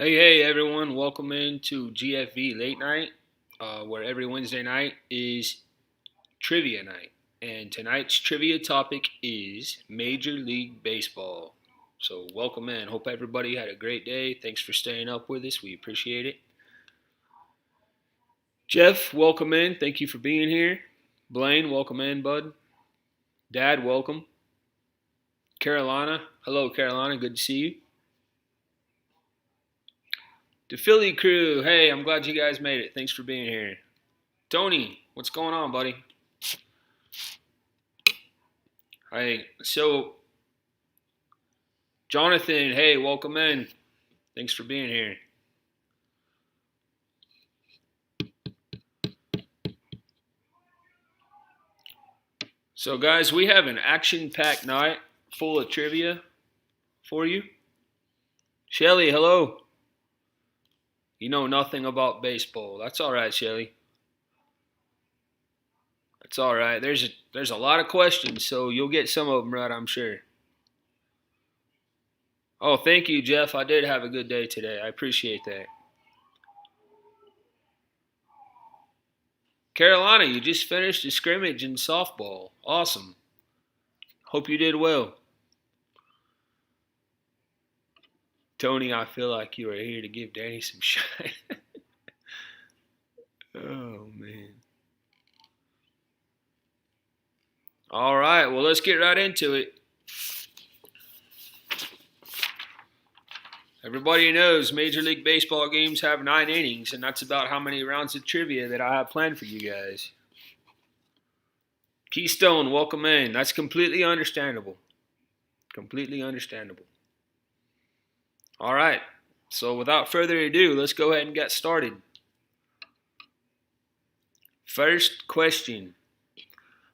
Hey, everyone. Welcome into GFV Late Night, where every Wednesday night is trivia night. And tonight's trivia topic is Major League Baseball. So, welcome in. Hope everybody had a great day. Thanks for staying up with us. We appreciate it. Jeff, welcome in. Thank you for being here. Blaine, welcome in, bud. Dad, welcome. Carolina, hello, Carolina. Good to see you. The Philly crew, hey, I'm glad you guys made it. Thanks for being here. Tony, what's going on, buddy? Hey, so Jonathan, hey, welcome in. Thanks for being here. So, guys, we have an action-packed night full of trivia for you. Shelly, hello. You know nothing about baseball. That's all right, Shelly. That's all right. There's a lot of questions, so you'll get some of them right, I'm sure. Oh, thank you, Jeff. I did have a good day today. I appreciate that. Carolina, you just finished a scrimmage in softball. Awesome. Hope you did well. Tony, I feel like you are here to give Danny some shine. Oh, man. All right, well, let's get right into it. Everybody knows Major League Baseball games have 9 innings, and that's about how many rounds of trivia that I have planned for you guys. Keystone, welcome in. That's completely understandable. Completely understandable. All right, so without further ado, let's go ahead and get started. First question.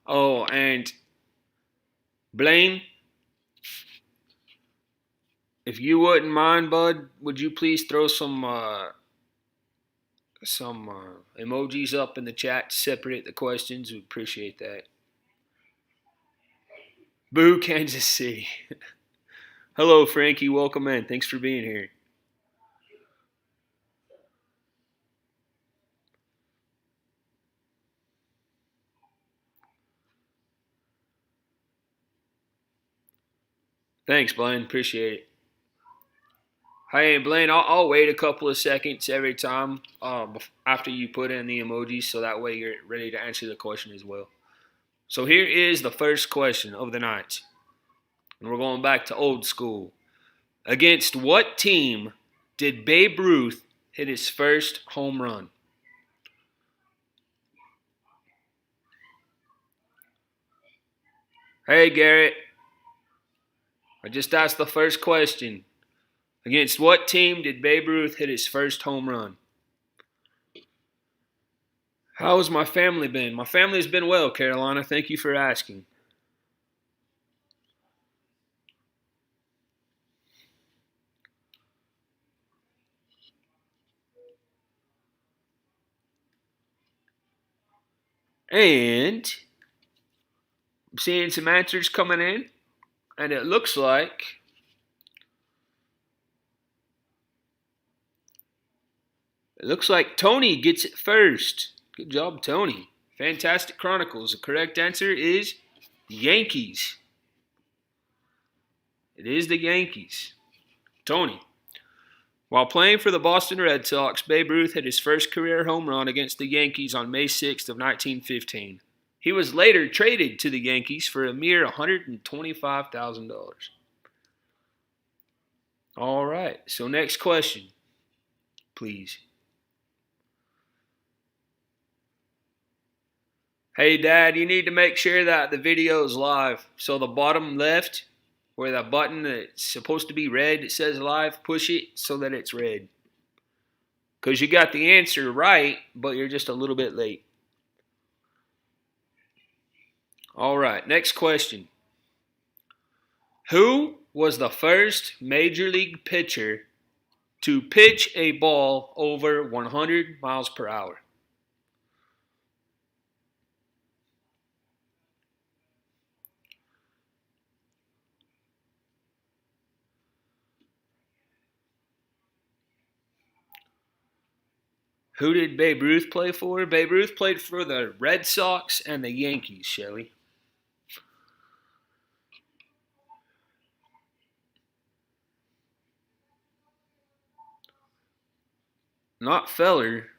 Oh, and Blaine, if you wouldn't mind, bud, would you please throw some emojis up in the chat to separate the questions? We appreciate that. Boo, Kansas City. Hello, Frankie. Welcome in. Thanks for being here. Thanks, Blaine. Appreciate it. Hey, Blaine, I'll wait a couple of seconds every time after you put in the emojis so that way you're ready to answer the question as well. So here is the first question of the night. And we're going back to old school. Against what team did Babe Ruth hit his first home run? Hey, Garrett. I just asked the first question. Against what team did Babe Ruth hit his first home run? How has my family been? My family's been well, Carolina. Thank you for asking. And I'm seeing some answers coming in, and it looks like Tony gets it first. Good job, Tony. Fantastic Chronicles. The correct answer is Yankees. It is the Yankees. Tony. While playing for the Boston Red Sox, Babe Ruth hit his first career home run against the Yankees on May 6th of 1915. He was later traded to the Yankees for a mere $125,000. All right, so next question, please. Hey, Dad, you need to make sure that the video is live. So the bottom left, where that button that's supposed to be red, it says live, push it so that it's red. Because you got the answer right, but you're just a little bit late. All right, next question. Who was the first Major League pitcher to pitch a ball over 100 miles per hour? Who did Babe Ruth play for? Babe Ruth played for the Red Sox and the Yankees, Shelly. Not Feller.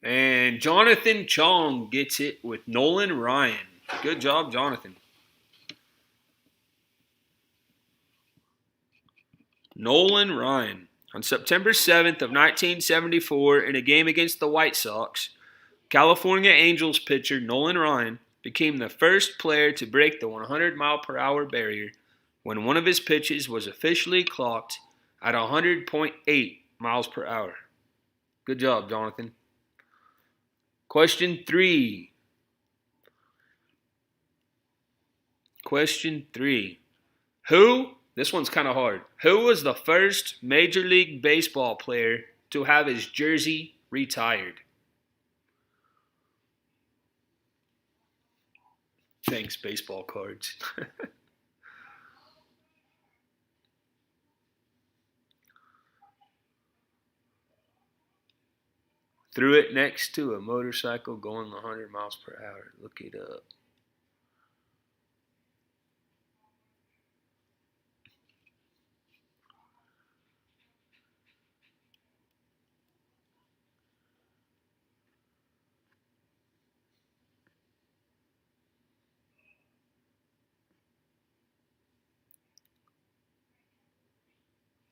And Jonathan Chong gets it with Nolan Ryan. Good job, Jonathan. Nolan Ryan. On September 7th of 1974, in a game against the White Sox, California Angels pitcher Nolan Ryan became the first player to break the 100-mile-per-hour barrier when one of his pitches was officially clocked at 100.8 miles per hour. Good job, Jonathan. Question 3. This one's kind of hard. Who was the first Major League Baseball player to have his jersey retired? Thanks, baseball cards. Threw it next to a motorcycle going 100 miles per hour. Look it up.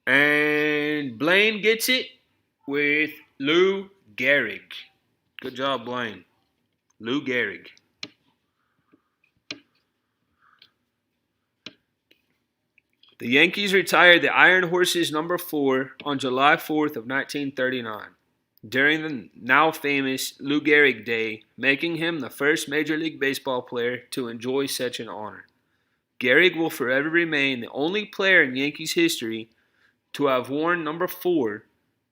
And Blaine gets it with Lou Gehrig. Good job, Blaine. Lou Gehrig. The Yankees retired the Iron Horse's number 4 on July 4th of 1939 during the now famous Lou Gehrig Day, making him the first Major League Baseball player to enjoy such an honor. Gehrig will forever remain the only player in Yankees history to have worn number 4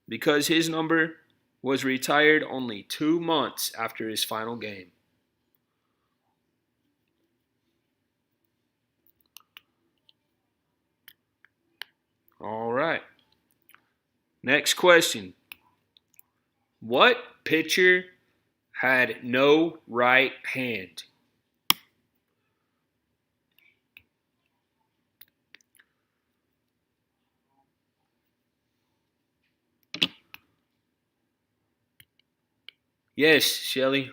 because his number was retired only 2 months after his final game. All right. Next question. What pitcher had no right hand? Yes, Shelly.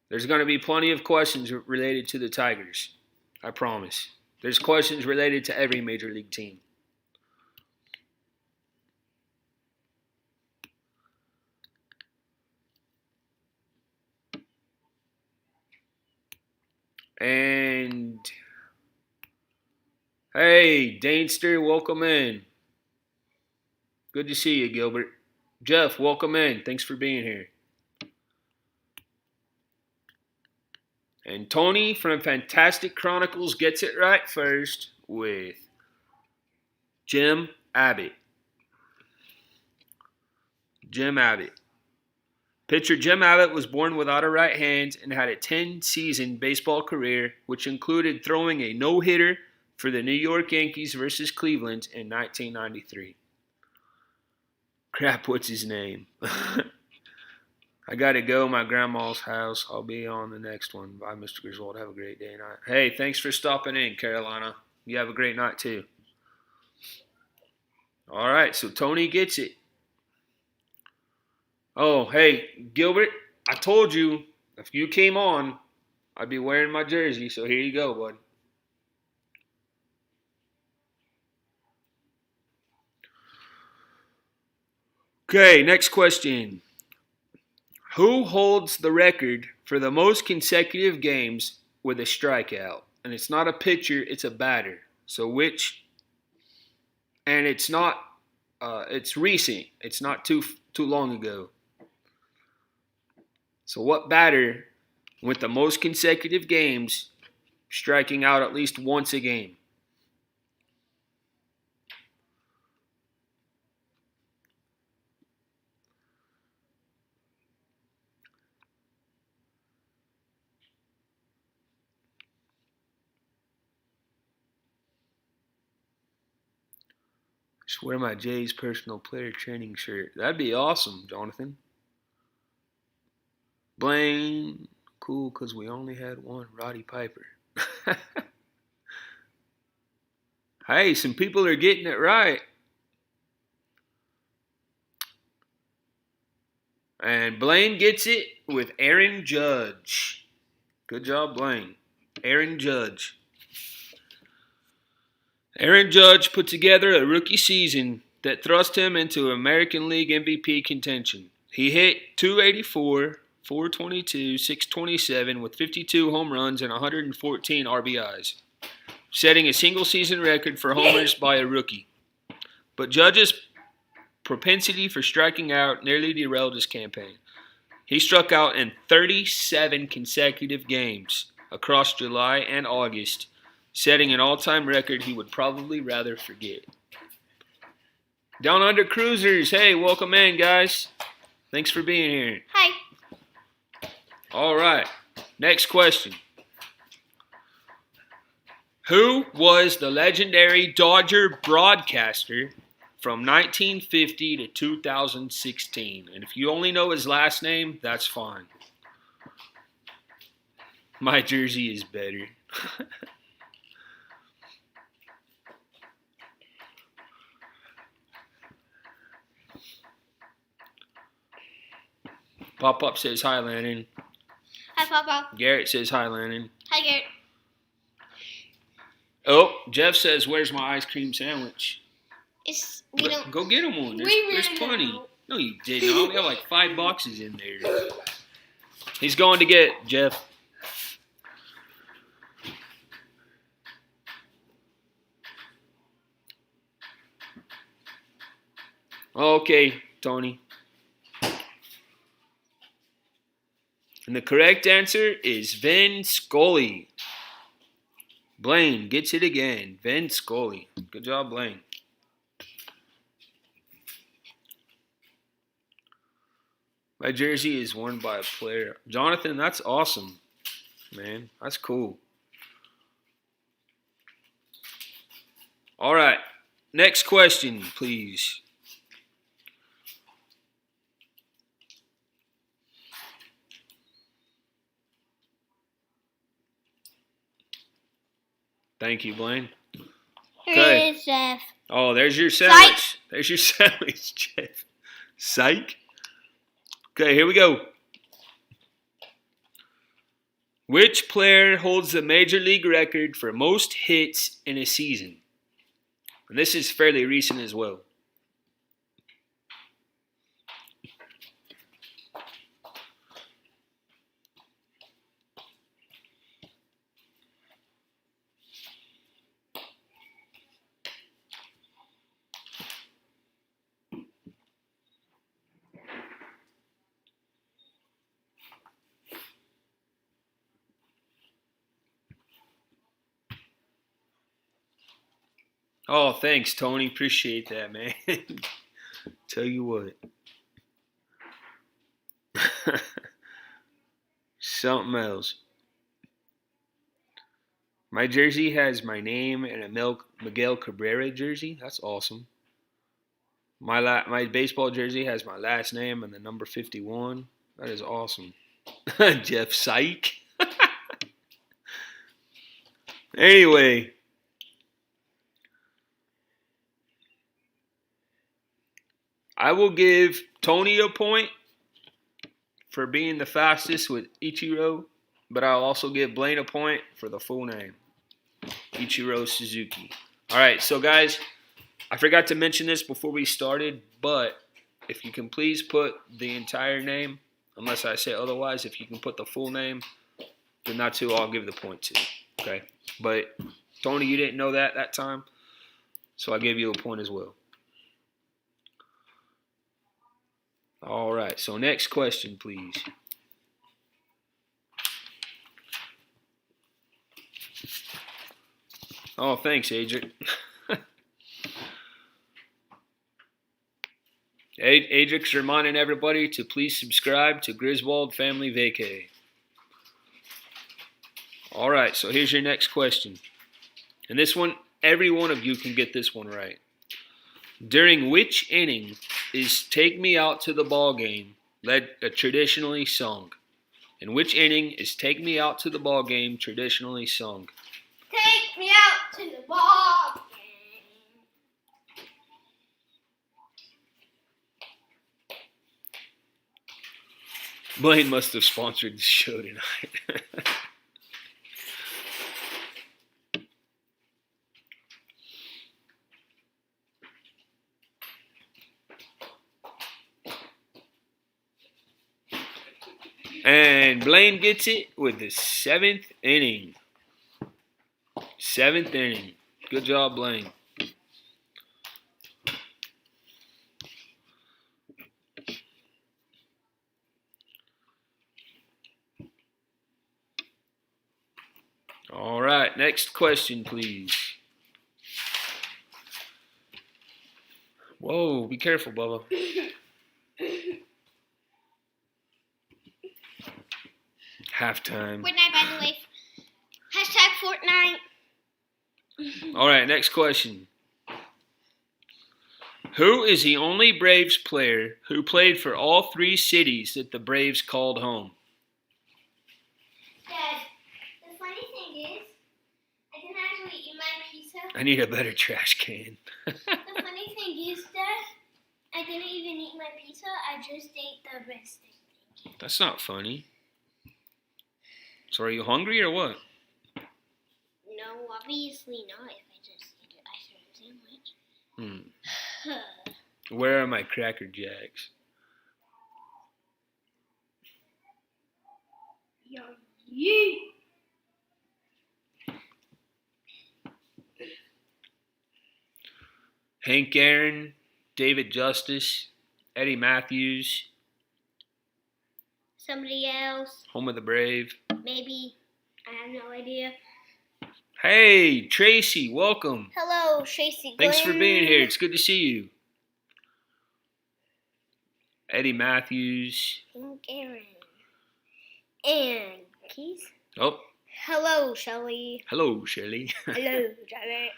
There's going to be plenty of questions related to the Tigers. I promise. There's questions related to every major league team. And hey, Danester, welcome in. Good to see you, Gilbert. Jeff, welcome in. Thanks for being here. And Tony from Fantastic Chronicles gets it right first with Jim Abbott. Jim Abbott. Pitcher Jim Abbott was born without a right hand and had a 10-season baseball career, which included throwing a no-hitter for the New York Yankees versus Cleveland in 1993. Crap, what's his name? I got to go. My grandma's house. I'll be on the next one. Bye, Mr. Griswold. Have a great day. Night. Hey, thanks for stopping in, Carolina. You have a great night, too. All right, so Tony gets it. Oh, hey, Gilbert, I told you if you came on, I'd be wearing my jersey, so here you go, bud. Okay, next question. Who holds the record for the most consecutive games with a strikeout? And it's not a pitcher, it's a batter. So which, and it's not, it's recent. It's not too long ago. So what batter with the most consecutive games striking out at least once a game? Just wear my Jay's personal player training shirt. That'd be awesome, Jonathan. Blaine, cool, because we only had one Roddy Piper. Hey, some people are getting it right. And Blaine gets it with Aaron Judge. Good job, Blaine. Aaron Judge. Aaron Judge put together a rookie season that thrust him into American League MVP contention. He hit 284, 422, 627 with 52 home runs and 114 RBIs, setting a single-season record for homers by a rookie. But Judge's propensity for striking out nearly derailed his campaign. He struck out in 37 consecutive games across July and August, setting an all-time record he would probably rather forget. Down Under Cruisers, hey, welcome in, guys. Thanks for being here. Hi. All right, next question. Who was the legendary Dodger broadcaster from 1950 to 2016? And if you only know his last name, that's fine. My jersey is better. Pop-Up says hi, Landon. Hi, Papa. Garrett says hi, Landon. Hi, Garrett. Oh, Jeff says, where's my ice cream sandwich? Go get him one. There's plenty. No, you didn't. I only have like 5 boxes in there. He's going to get Jeff. Okay, Tony. And the correct answer is Vin Scully. Blaine gets it again. Vin Scully. Good job, Blaine. My jersey is worn by a player. Jonathan, that's awesome, man. That's cool. All right. Next question, please. Thank you, Blaine. Here is Jeff. Oh, there's your sandwich. Psych. There's your sandwich, Jeff. Psych. Okay, here we go. Which player holds the major league record for most hits in a season? And this is fairly recent as well. Oh, thanks, Tony. Appreciate that, man. Tell you what. Something else. My jersey has my name and a Miguel Cabrera jersey. That's awesome. My baseball jersey has my last name and the number 51. That is awesome. Jeff Psych. Anyway. I will give Tony a point for being the fastest with Ichiro, but I'll also give Blaine a point for the full name, Ichiro Suzuki. All right, so guys, I forgot to mention this before we started, but if you can please put the entire name, unless I say otherwise, if you can put the full name, then that's who I'll give the point to, okay? But, Tony, you didn't know that time, so I gave you a point as well. All right, so next question, please. Oh, thanks, Adric. Adric's reminding everybody to please subscribe to Griswold Family Vacay. All right, so here's your next question. And this one, every one of you can get this one right. During which inning is "Take Me Out to the Ball Game" traditionally sung? In which inning is "Take Me Out to the Ball Game" traditionally sung? Take me out to the ball game. Blaine must have sponsored the show tonight. And Blaine gets it with the 7th inning. 7th inning. Good job, Blaine. All right, next question, please. Whoa, be careful, Bubba. Halftime. Fortnite, by the way. Hashtag Fortnite. All right, next question. Who is the only Braves player who played for all 3 cities that the Braves called home? Dad, the funny thing is, I didn't actually eat my pizza. I need a better trash can. The funny thing is, Dad, I didn't even eat my pizza. I just ate the rest. That's not funny. So are you hungry or what? No, obviously not. If I just ate an ice cream sandwich. Where are my Cracker Jacks? Yee. Hank Aaron, David Justice, Eddie Matthews, Somebody else, home of the Brave. maybe. I have no idea. Hey, Tracy, welcome. Hello, Tracy. Thanks for being here. It's good to see you. Eddie Matthews. Hank Aaron. And Keith. Oh, Hello, Shelly. hello, Shelly. Hello, Shelly.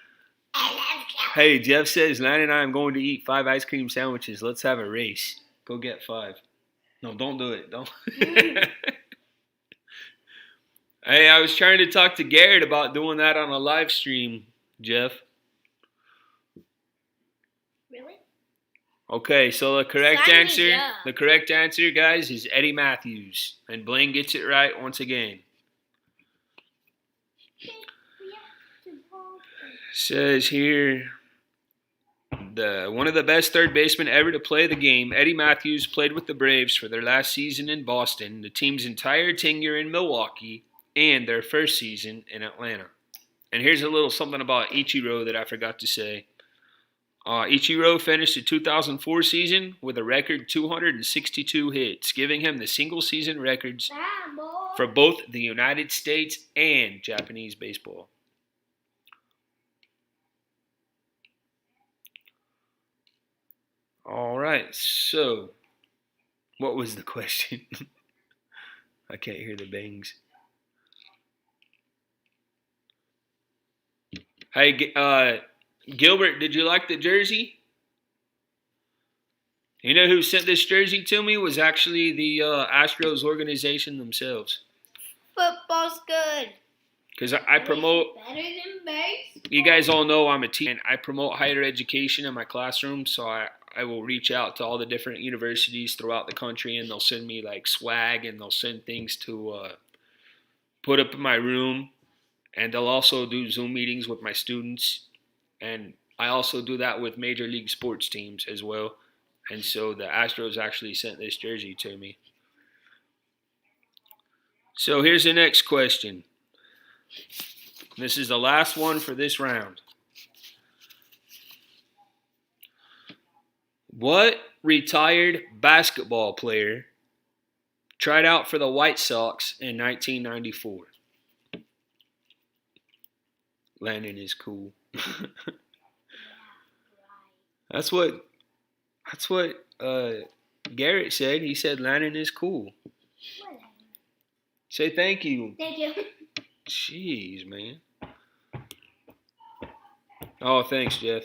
I love you. Hey, Jeff says, Lan and I am going to eat 5 ice cream sandwiches. Let's have a race. Go get 5. No, don't do it. Don't. Hey, I was trying to talk to Garrett about doing that on a live stream, Jeff. Really? Okay, so the correct Sign me answer, up. guys, is Eddie Matthews. And Blaine gets it right once again. Says here, one of the best third basemen ever to play the game, Eddie Matthews, played with the Braves for their last season in Boston, the team's entire tenure in Milwaukee, and their first season in Atlanta. And here's a little something about Ichiro that I forgot to say. Ichiro finished the 2004 season with a record 262 hits, giving him the single-season records for both the United States and Japanese baseball. All right, so what was the question? I can't hear the bangs. Hey, Gilbert, did you like the jersey? You know who sent this jersey to me was actually the Astros organization themselves. Football's good. Because I promote, Better than baseball. you guys all know I'm a teacher, and I promote higher education in my classroom, so I will reach out to all the different universities throughout the country, and they'll send me like swag, and they'll send things to put up in my room, and they'll also do Zoom meetings with my students, and I also do that with major league sports teams as well. And so the Astros actually sent this jersey to me. So here's the next question. This is the last one for this round. What retired basketball player tried out for the White Sox in 1994? Landon is cool. That's what Garrett said. He said Landon is cool. Say thank you. Thank you. Jeez, man. Oh, thanks, Jeff.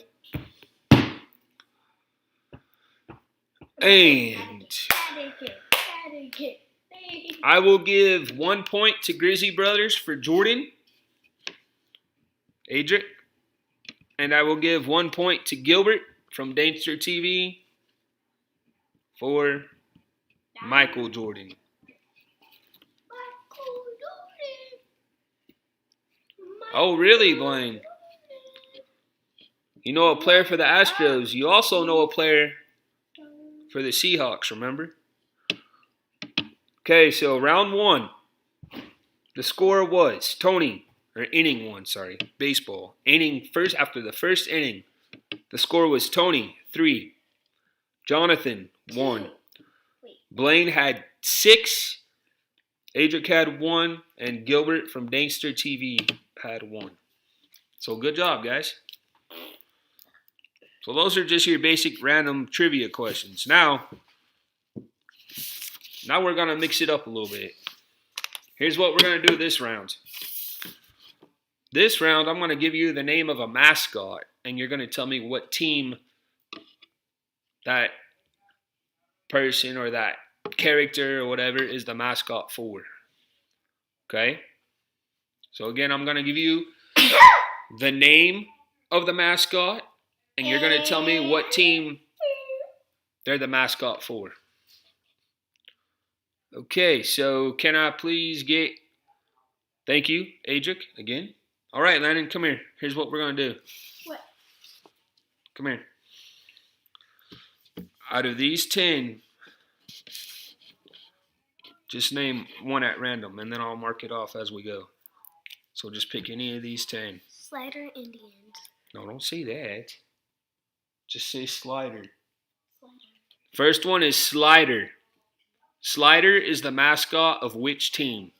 And I will give 1 point to Grizzly Brothers for Jordan, Adric. And I will give 1 point to Gilbert from Dankster TV for Michael Jordan. Oh, really, Blaine? You know a player for the Astros. You also know a player for the Seahawks, remember? Okay, so round 1. The score was inning 1, baseball. Inning first, after the first inning, the score was Tony, 3. Jonathan, 1. Blaine had 6. Adric had 1. And Gilbert from Dankster TV had 1. So good job, guys. So those are just your basic random trivia questions. Now we're going to mix it up a little bit. Here's what we're going to do this round. This round, I'm going to give you the name of a mascot, and you're going to tell me what team that person or that character or whatever is the mascot for. Okay? So again, I'm going to give you the name of the mascot, and you're going to tell me what team they're the mascot for. Okay, so can I please get... Thank you, Adric, again. All right, Landon, come here. Here's what we're going to do. What? Come here. Out of these 10, just name one at random, and then I'll mark it off as we go. So just pick any of these 10. Slider Indians. No, don't say that. Just say Slider. First one is Slider. Slider is the mascot of which team?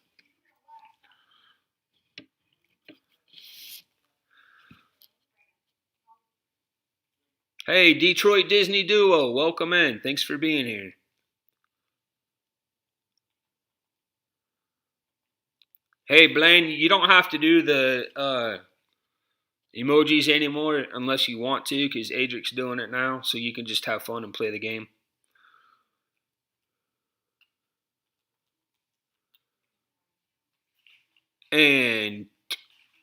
Hey, Detroit Disney Duo, welcome in. Thanks for being here. Hey, Blaine, you don't have to do the emojis anymore unless you want to, because Adric's doing it now, so you can just have fun and play the game. And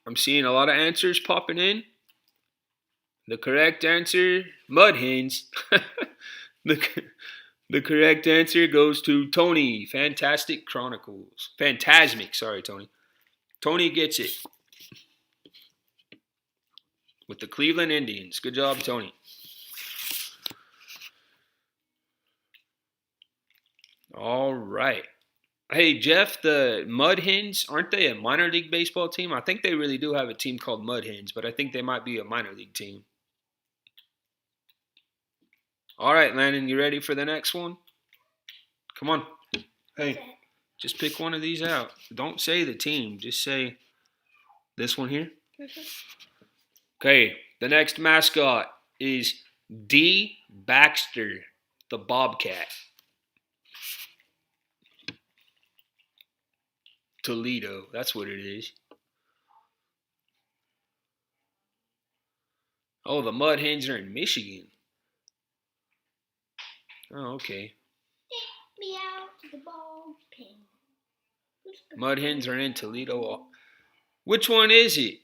I'm seeing a lot of answers popping in. The correct answer, Mud Hens. The correct answer goes to Tony, Fantastic Chronicles. Phantasmic, sorry, Tony. Tony gets it. With the Cleveland Indians. Good job, Tony. All right. Hey, Jeff, the Mud Hens, aren't they a minor league baseball team? I think they really do have a team called Mud Hens, but I think they might be a minor league team. All right, Landon, you ready for the next one? Come on. Hey, just pick one of these out. Don't say the team. Just say this one here. Okay, the next mascot is D. Baxter, the Bobcat. Toledo, that's what it is. Oh, the Mud Hens are in Michigan. Oh, okay. Take me out to the ball pin. Mud Hens are in Toledo. Which one is it?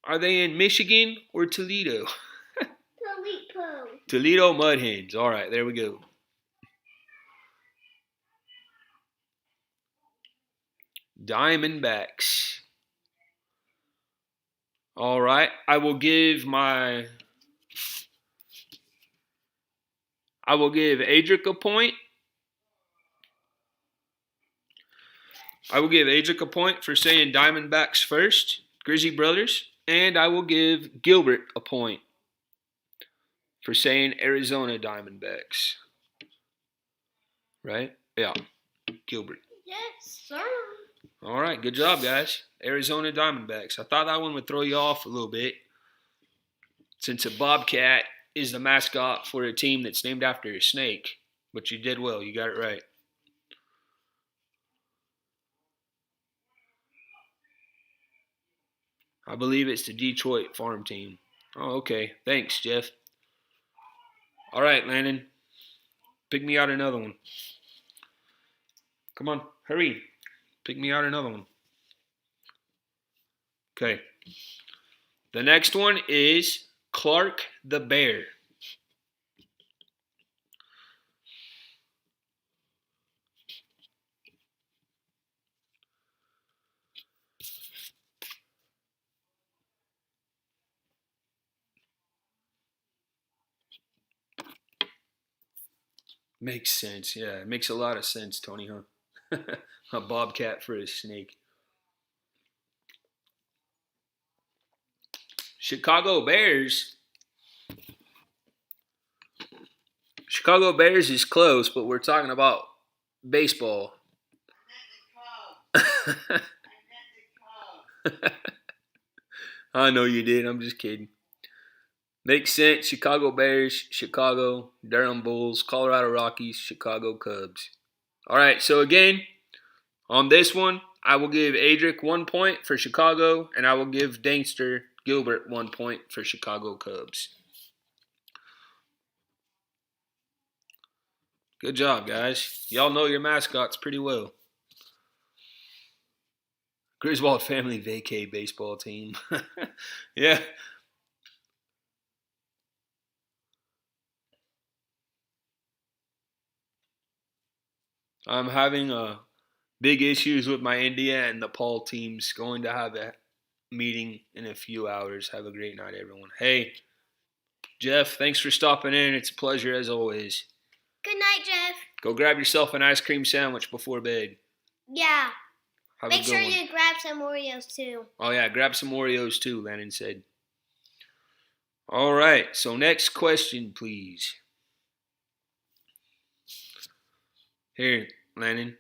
Are they in Michigan or Toledo? Toledo. Toledo Mud Hens. All right, there we go. Diamondbacks. All right, I will give Adric a point. I will give Adric a point for saying Diamondbacks first, Grizzly Brothers, and I will give Gilbert a point for saying Arizona Diamondbacks. Right? Yeah, Gilbert. Yes, sir. All right, good job, guys. Arizona Diamondbacks. I thought that one would throw you off a little bit, since a bobcat is the mascot for a team that's named after a snake. But you did well. You got it right. I believe it's the Detroit farm team. Oh, okay. Thanks, Jeff. All right, Landon. Pick me out another one. Come on, hurry. Pick me out another one. Okay. The next one is Clark the Bear. Makes sense. Yeah, it makes a lot of sense, Tony, huh? A bobcat for a snake. Chicago Bears. Chicago Bears is close, but we're talking about baseball. I know you did. I'm just kidding. Makes sense. Chicago Bears, Chicago, Durham Bulls, Colorado Rockies, Chicago Cubs. All right, so again, on this one, I will give Adric 1 point for Chicago, and I will give Dangster Gilbert 1 point for Chicago Cubs. Good job, guys. Y'all know your mascots pretty well. Griswold Family Vacay baseball team. Yeah. I'm having big issues with my India and Nepal teams. Going to have a meeting in a few hours. Have a great night, everyone. Hey, Jeff, thanks for stopping in. It's a pleasure as always. Good night, Jeff. Go grab yourself an ice cream sandwich before bed. Yeah. Have Make sure you grab some Oreos too. Oh yeah, grab some Oreos too, Lennon said. All right, so next question, please. Here, Lennon.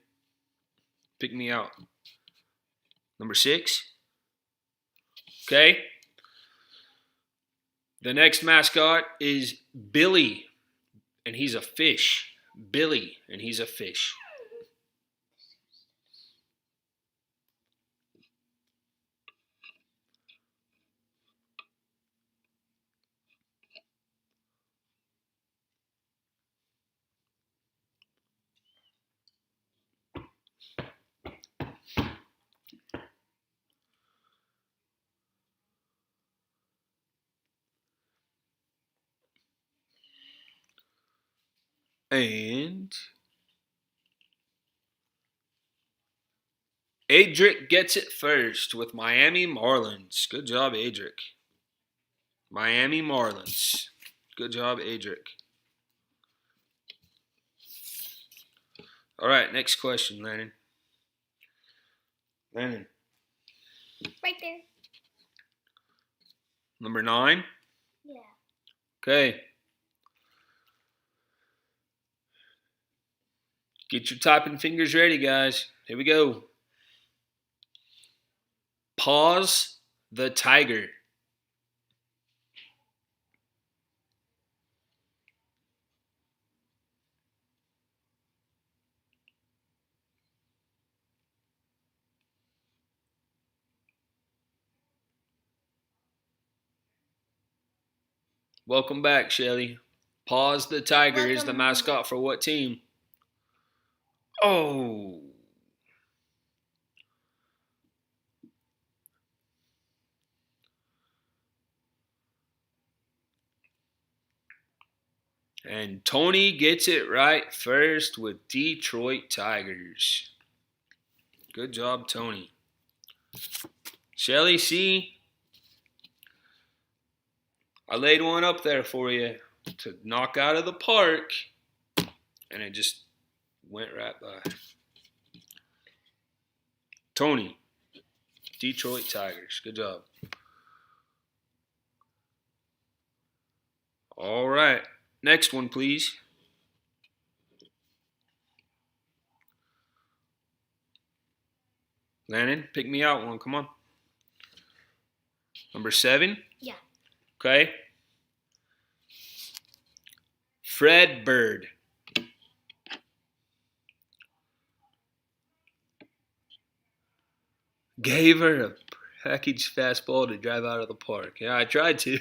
Pick me out. Number 6. Okay. The next mascot is Billy, and he's a fish. Billy, and he's a fish. And Adric gets it first with Miami Marlins. Good job, Adric. Miami Marlins. Good job, Adric. All right, next question, Lennon. Lennon. Right there. Number 9? Yeah. Okay. Get your typing fingers ready, guys. Here we go. Pause the tiger. Welcome back, Shelly. Pause the tiger is the mascot for what team? Oh. And Tony gets it right first with Detroit Tigers. Good job, Tony. Shelly, see? I laid one up there for you to knock out of the park, and it just went right by. Tony, Detroit Tigers. Good job. All right. Next one, please. Landon, pick me out one. Come on. Number 7? Yeah. Okay. Fred Bird. Gave her a package fastball to drive out of the park. Yeah, I tried to.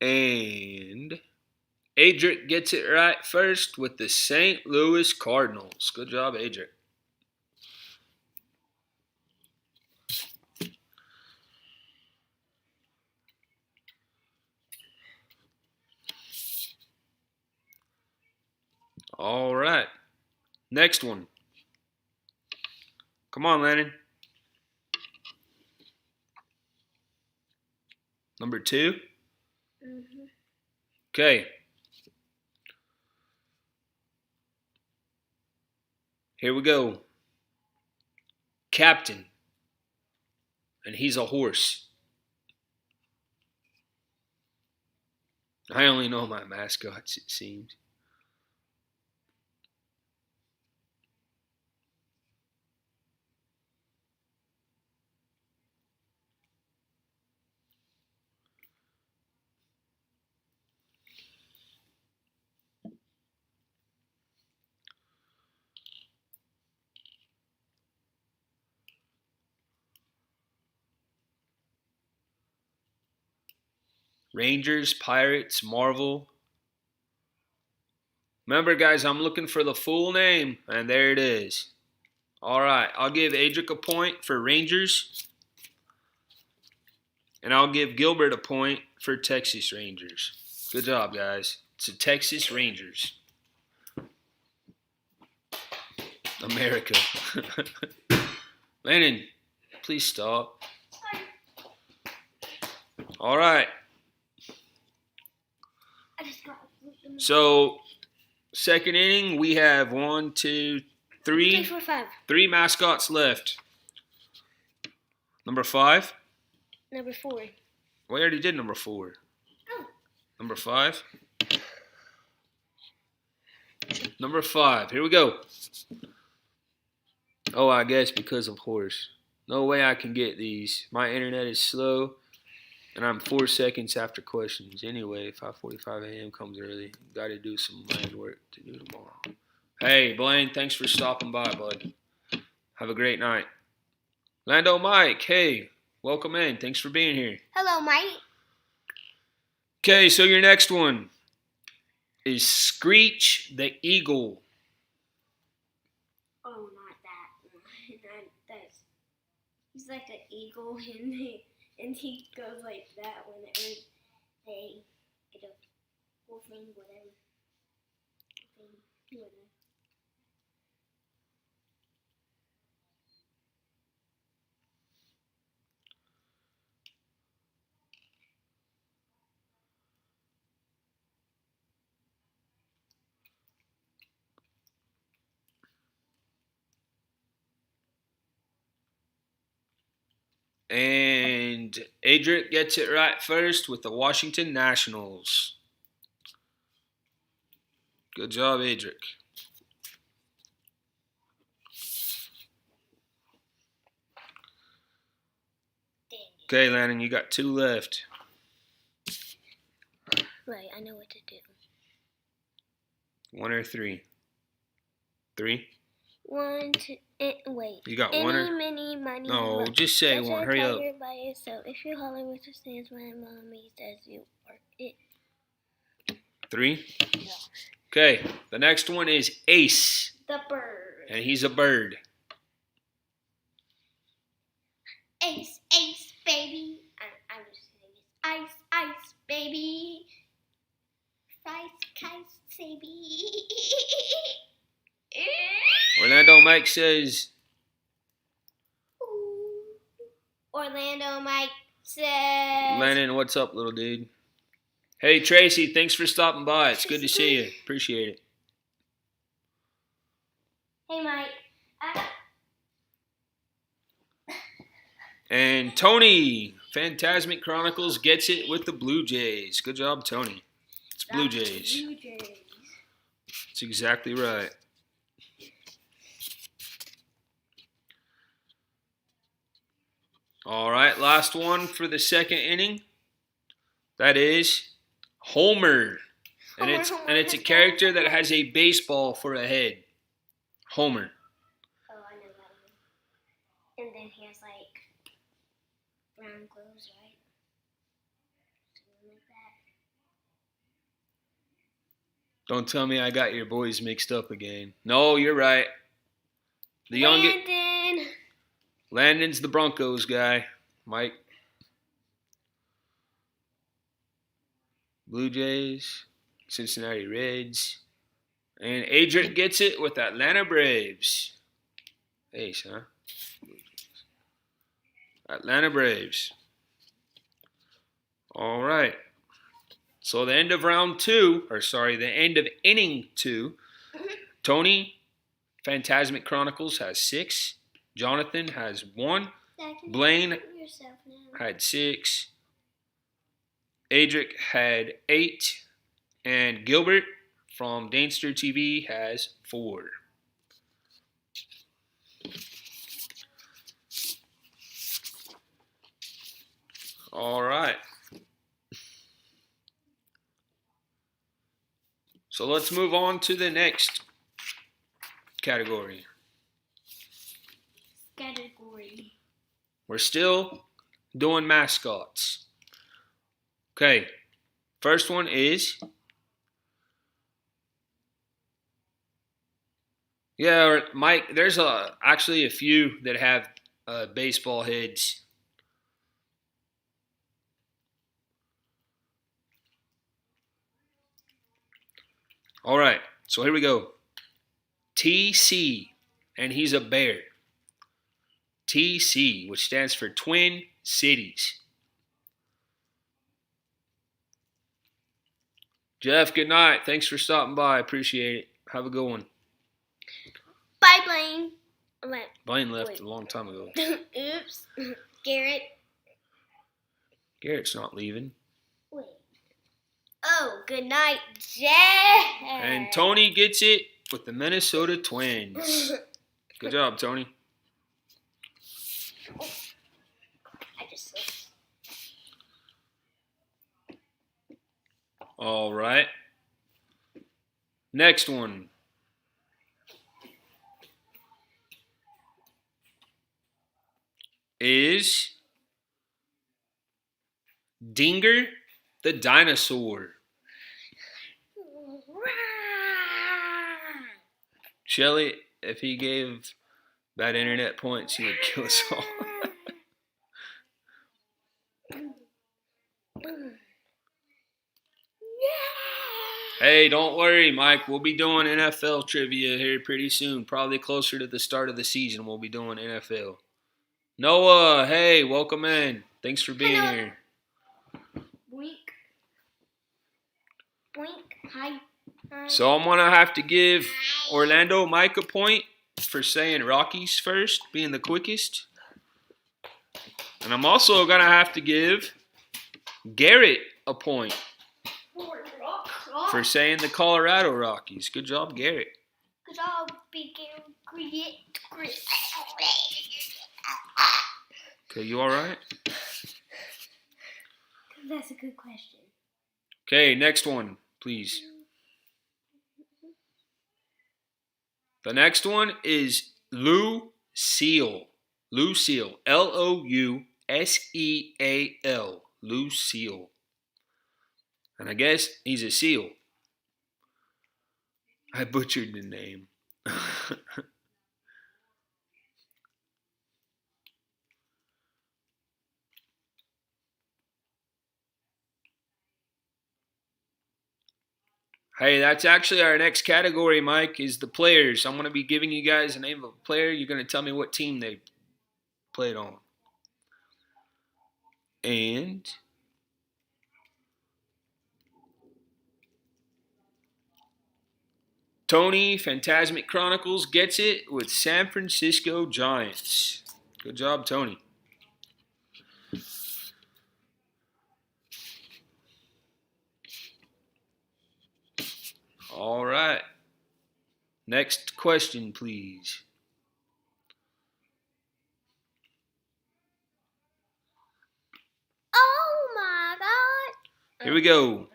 And Adric gets it right first with the St. Louis Cardinals. Good job, Adric. All right. Next one. Come on, Lennon. Number 2. Mm-hmm. Okay. Here we go. Captain. And he's a horse. I only know my mascots, it seems. Rangers, Pirates, Marvel. Remember, guys, I'm looking for the full name, and there it is. All right, I'll give Adric a point for Rangers, and I'll give Gilbert a point for Texas Rangers. Good job, guys. It's the Texas Rangers. America. Landon, please stop. All right. So, second inning, we have 1, 2, 3. 3, 4, 5. 3 mascots left. Number 5. Number 4. We already did number 4. Oh. Number 5. Number 5. Here we go. Oh, I guess because of horse. No way I can get these. My internet is slow, and I'm 4 seconds after questions. Anyway, 5:45 a.m. comes early. Got to do some land work to do tomorrow. Hey, Blaine, thanks for stopping by, bud. Have a great night. Lando Mike, hey, welcome in. Thanks for being here. Hello, Mike. Okay, so your next one is Screech the Eagle. Oh, not that. That's. He's like an eagle, and he goes like that whenever they get a whole thing, whatever. And Adric gets it right first with the Washington Nationals. Good job, Adric. Okay, Landon, you got 2 left. Right, I know what to do. 1 or 3? 3? 1, 2, wait. You got 1 or? Many, money. No, just say 1. Hurry up. By yourself. If you're holler with the stands, my mommy says you are it. 3? Yeah. Okay, the next one is Ace. The bird. And he's a bird. Ace, ace, baby. I'm just saying it's ice, ice, baby. Ice, ice, baby. Orlando Mike says. Orlando Mike says. Lennon, what's up, little dude? Hey, Tracy, thanks for stopping by. It's good to see you. Appreciate it. Hey, Mike. And Tony, Phantasmic Chronicles gets it with the Blue Jays. Good job, Tony. It's Blue Jays. Blue Jays. That's exactly right. All right, last one for the second inning. That is Homer. And it's a character that has a baseball for a head. Homer. Oh, I know that one. And then he has like brown clothes, right? Something like that. Don't tell me I got your boys mixed up again. No, you're right. The youngest. Landon's the Broncos guy. Mike. Blue Jays. Cincinnati Reds. And Adric gets it with Atlanta Braves. Ace, huh? Atlanta Braves. All right. So the end of the end of inning 2. Tony, Phantasmic Chronicles, has 6. Jonathan has 1. Blaine had 6. Adric had 8. And Gilbert from Dainster TV has 4. All right. So let's move on to the next category. We're still doing mascots. Okay. First one is... Yeah, Mike, there's actually a few that have baseball heads. All right, so here we go. TC, and he's a bear. TC, which stands for Twin Cities. Jeff, good night. Thanks for stopping by. Appreciate it. Have a good one. Bye, Blaine. Blaine left a long time ago. Oops. Garrett. Garrett's not leaving. Wait. Oh, good night, Jeff. And Tony gets it with the Minnesota Twins. Good job, Tony. I just slipped. All right. Next one. Is Dinger the dinosaur. Shelly, if he gave bad internet points, he would kill us all. Hey, don't worry, Mike. We'll be doing NFL trivia here pretty soon. Probably closer to the start of the season, we'll be doing NFL. Noah, hey, welcome in. Thanks for being here. Boink. Boink. Hi. So I'm going to have to give Orlando Mike a point for saying Rockies first, being the quickest. And I'm also going to have to give Garrett a point for saying the Colorado Rockies. Good job, Garrett. Good job, big Garrett. Okay, you all right? That's a good question. Okay, next one, please. The next one is Lucille. Lucille. Louseal. Lucille. And I guess he's a seal. I butchered the name. Hey, that's actually our next category, Mike, is the players. I'm going to be giving you guys the name of a player. You're going to tell me what team they played on. And Tony, Phantasmic Chronicles, gets it with San Francisco Giants. Good job, Tony. All right. Next question, please. Oh my God. Here we go.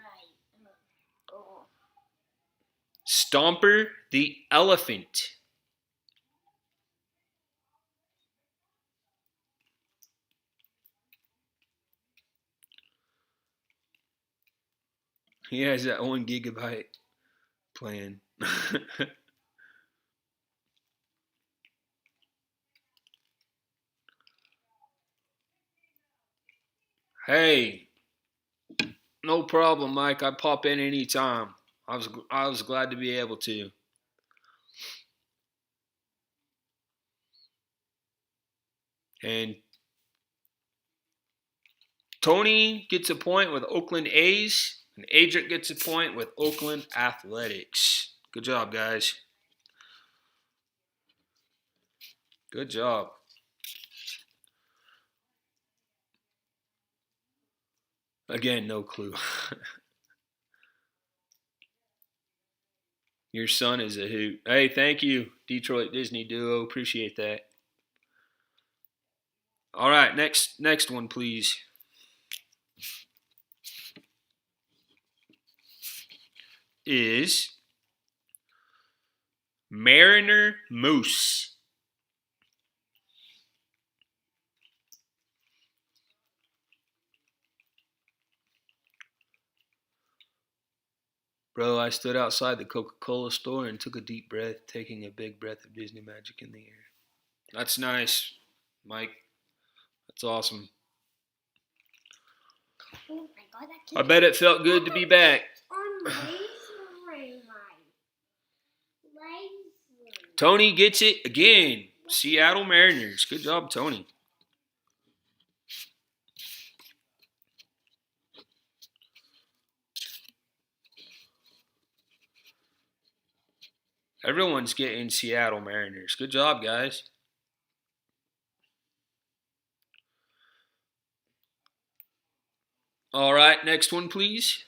Stomper the elephant. He has that 1 gigabyte playing. Hey, no problem, Mike. I pop in anytime. I was glad to be able to. And Tony gets a point with Oakland A's, and Adric gets a point with Oakland Athletics. Good job, guys. Good job. Again, no clue. Your son is a hoot. Hey, thank you, Detroit Disney Duo. Appreciate that. All right, next one, please. Is Mariner Moose. Bro, I stood outside the Coca-Cola store and took a deep breath, taking a big breath of Disney magic in the air. That's nice, Mike. That's awesome. Oh my God, I bet it felt good to be back. Tony gets it again. Seattle Mariners. Good job, Tony. Everyone's getting Seattle Mariners. Good job, guys. All right, next one, please.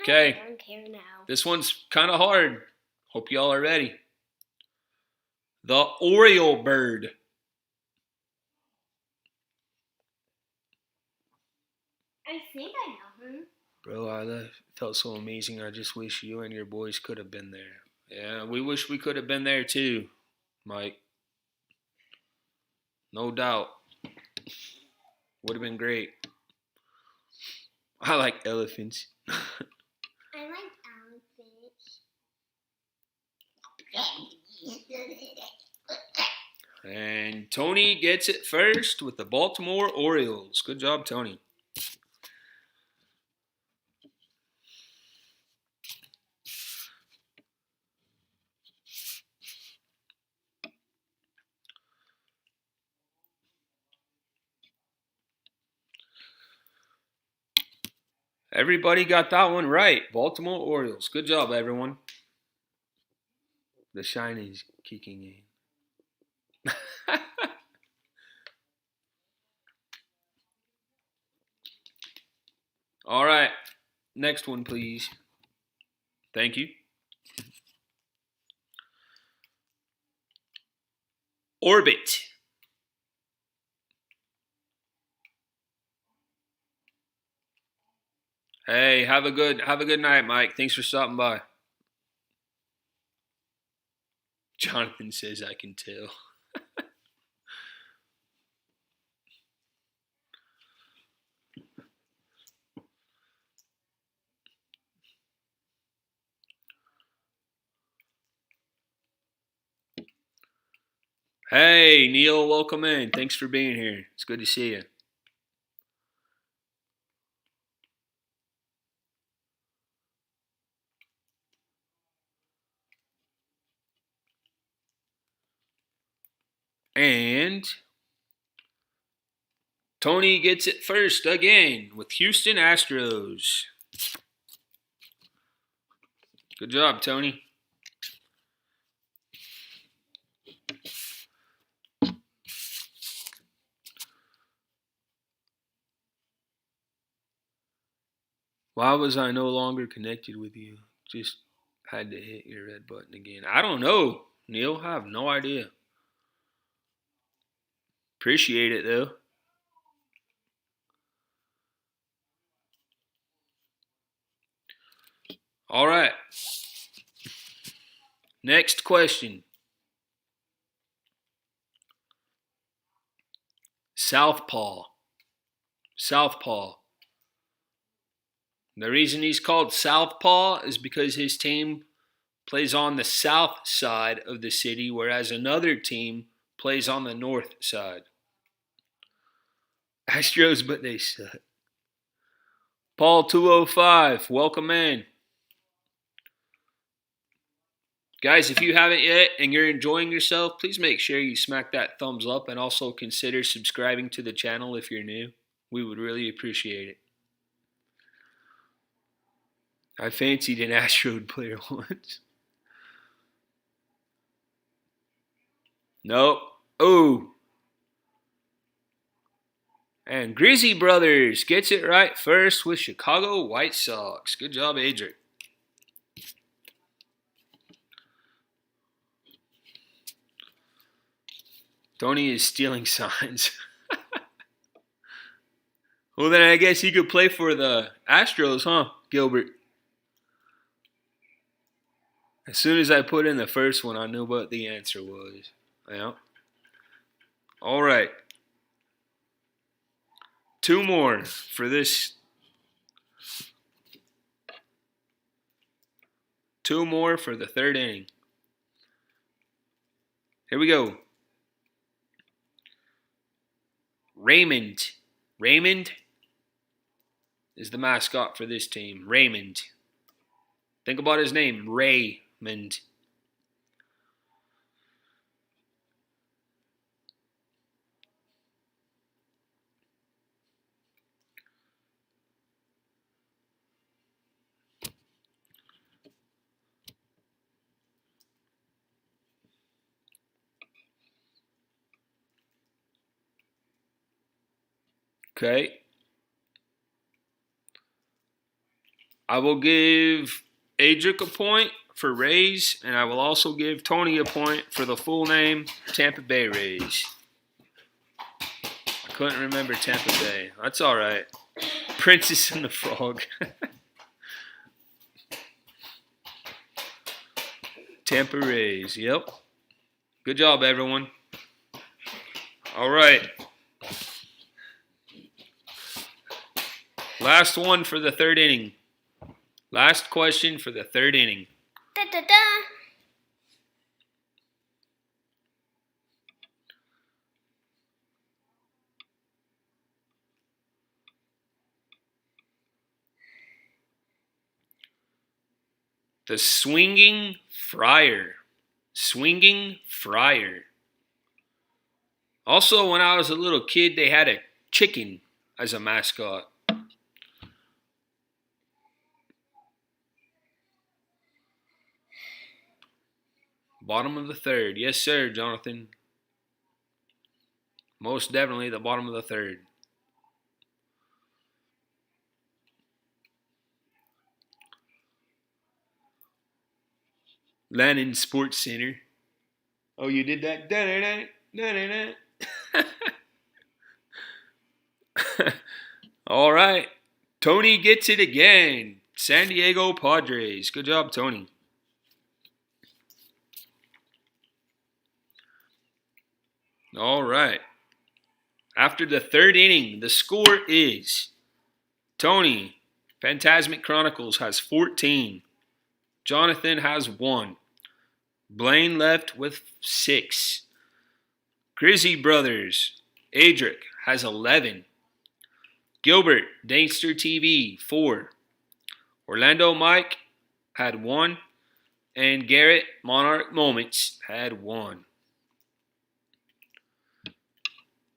Okay. I don't care now. This one's kind of hard. Hope y'all are ready. The Oriole bird. I think I know him. Bro, I felt so amazing. I just wish you and your boys could have been there. Yeah, we wish we could have been there too, Mike. No doubt. Would have been great. I like elephants. I like elephants. And Tony gets it first with the Baltimore Orioles. Good job, Tony. Everybody got that one right. Baltimore Orioles. Good job, everyone. The shine is kicking in. All right. Next one, please. Thank you. Orbit. Hey, have a good night, Mike. Thanks for stopping by. Jonathan says I can tell. Hey, Neil, welcome in. Thanks for being here. It's good to see you. And Tony gets it first again with Houston Astros. Good job, Tony. Why was I no longer connected with you? Just had to hit your red button again. I don't know, Neil. I have no idea. Appreciate it, though. All right. Next question. Southpaw. Southpaw. The reason he's called Southpaw is because his team plays on the south side of the city, whereas another team plays on the north side. Astros, but they suck. Paul 205, welcome in. Guys, if you haven't yet and you're enjoying yourself, please make sure you smack that thumbs up and also consider subscribing to the channel if you're new. We would really appreciate it. I fancied an Astro player once. Nope. Oh. And Grizzy Brothers gets it right first with Chicago White Sox. Good job, Adric. Tony is stealing signs. Well, then I guess he could play for the Astros, huh, Gilbert? As soon as I put in the first one, I knew what the answer was. Yeah. All right. 2 more for this. 2 more for the 3rd inning. Here we go. Raymond. Raymond is the mascot for this team. Raymond. Think about his name. Raymond. Okay. I will give Adric a point for Rays, and I will also give Tony a point for the full name, Tampa Bay Rays. I couldn't remember Tampa Bay. That's all right. Princess and the Frog. Tampa Rays, yep. Good job, everyone. All right. Last one for the 3rd inning. Last question for the 3rd inning. Da, da, da. The Swinging Friar. Swinging Friar. Also, when I was a little kid, they had a chicken as a mascot. Bottom of the 3rd. Yes, sir, Jonathan. Most definitely the bottom of the 3rd. Lannon Sports Center. Oh, you did that? All right. Tony gets it again. San Diego Padres. Good job, Tony. All right. After the 3rd inning, the score is Tony, Phantasmic Chronicles, has 14. Jonathan has 1. Blaine left with 6. Grizzy Brothers, Adric, has 11. Gilbert, Dankster TV, 4. Orlando Mike had 1. And Garrett, Monarch Moments, had 1.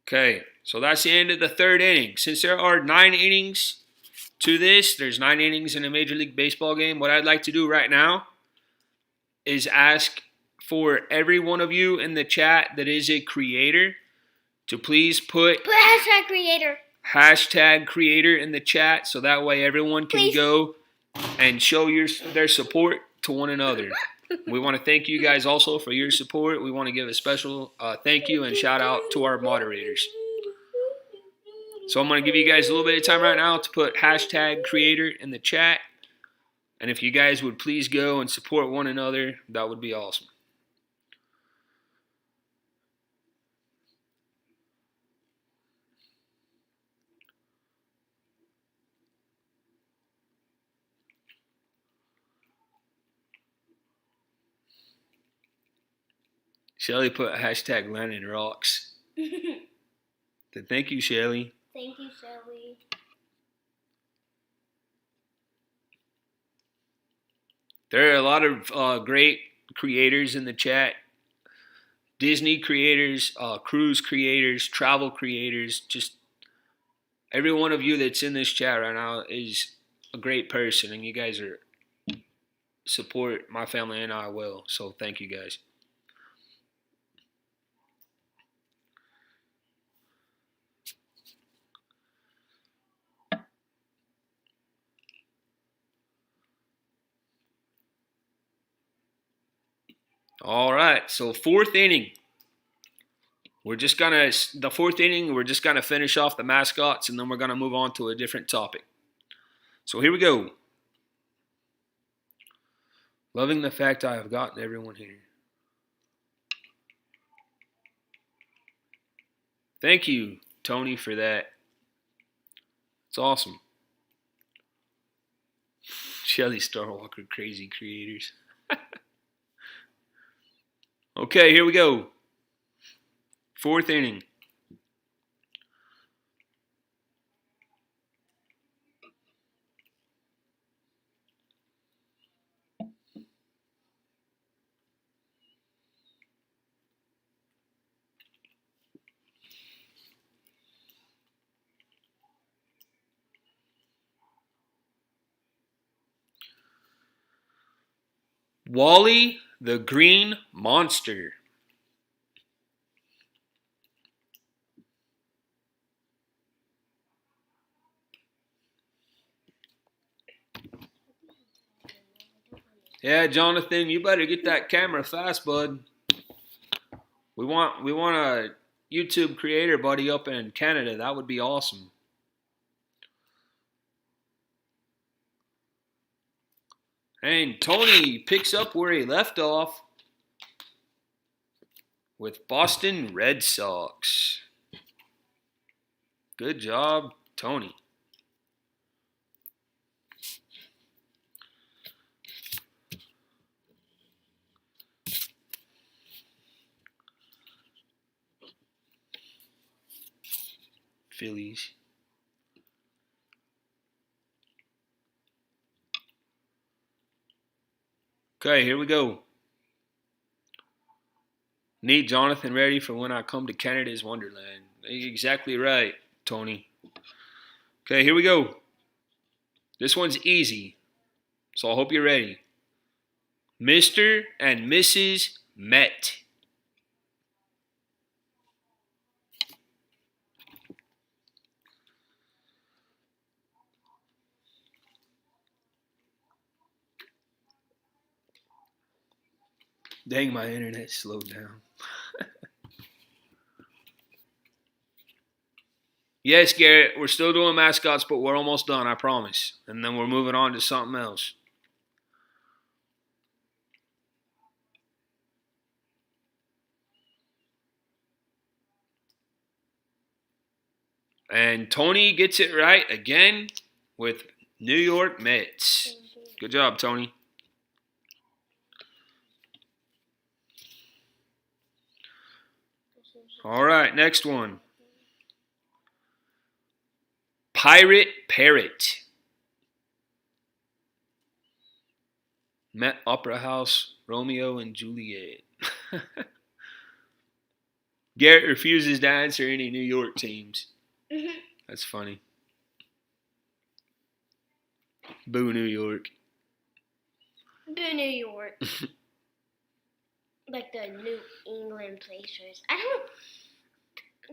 Okay, so that's the end of the 3rd inning. Since there are 9 innings to this, there's 9 innings in a Major League Baseball game. What I'd like to do right now is ask for every one of you in the chat that is a creator to please put hashtag creator in the chat, so that way everyone can go and show their support to one another. We want to thank you guys also for your support. We want to give a special thank you and shout out to our moderators. So I'm going to give you guys a little bit of time right now to put hashtag creator in the chat. And if you guys would please go and support one another, that would be awesome. Shelly put hashtag Landon rocks. Thank you, Shelly. Thank you, Shelly. There are a lot of great creators in the chat. Disney creators, cruise creators, travel creators. Just every one of you that's in this chat right now is a great person, and you guys are support my family and I well. So thank you guys. All right, so fourth inning. The fourth inning, we're just gonna finish off the mascots, and then we're gonna move on to a different topic. So here we go. Loving the fact I have gotten everyone here. Thank you, Tony, for that. It's awesome. Shelly Starwalker, crazy creators. Okay, here we go. Fourth inning. Wally the Green Monster. Yeah, Jonathan, you better get that camera fast, bud. We want a YouTube creator buddy up in Canada. That would be awesome. And Tony picks up where he left off with Boston Red Sox. Good job, Tony. Phillies. Okay, here we go. Need Jonathan ready for when I come to Canada's Wonderland. Exactly right, Tony. Okay, here we go. This one's easy, so I hope you're ready. Mr. and Mrs. Met. Dang, my internet slowed down. Yes, Garrett, we're still doing mascots, but we're almost done, I promise. And then we're moving on to something else. And Tony gets it right again with New York Mets. Good job, Tony. All right, next one. Pirate Parrot. Met Opera House, Romeo and Juliet. Garrett refuses to answer any New York teams. That's funny. Boo, New York. Boo, New York. Like the New England Pacers. I don't.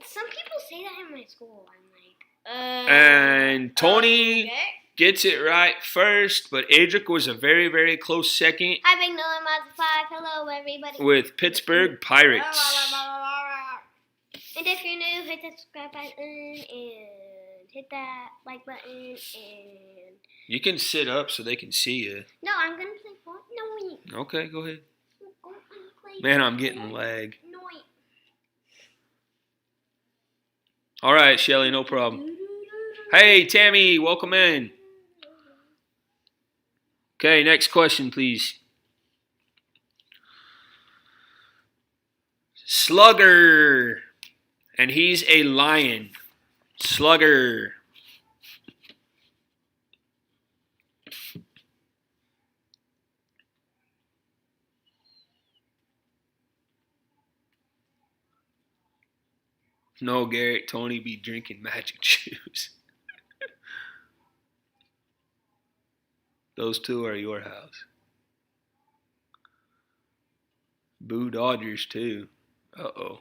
Some people say that in my school. I'm like, And Tony gets it right first, but Adric was a very, very close second. Hi, Big Nolan Mazda 5. Hello, everybody. With Pittsburgh Pirates. And if you're new, hit that subscribe button and hit that like button and... You can sit up so they can see you. No, I'm going to play Fortnite. Okay, go ahead. Man, I'm getting lag. All right, Shelly, no problem. Hey, Tammy, welcome in. Okay, next question, please. Slugger. And he's a lion. Slugger. No, Garrett, Tony be drinking magic juice. Those two are your house. Boo Dodgers, too. Uh-oh.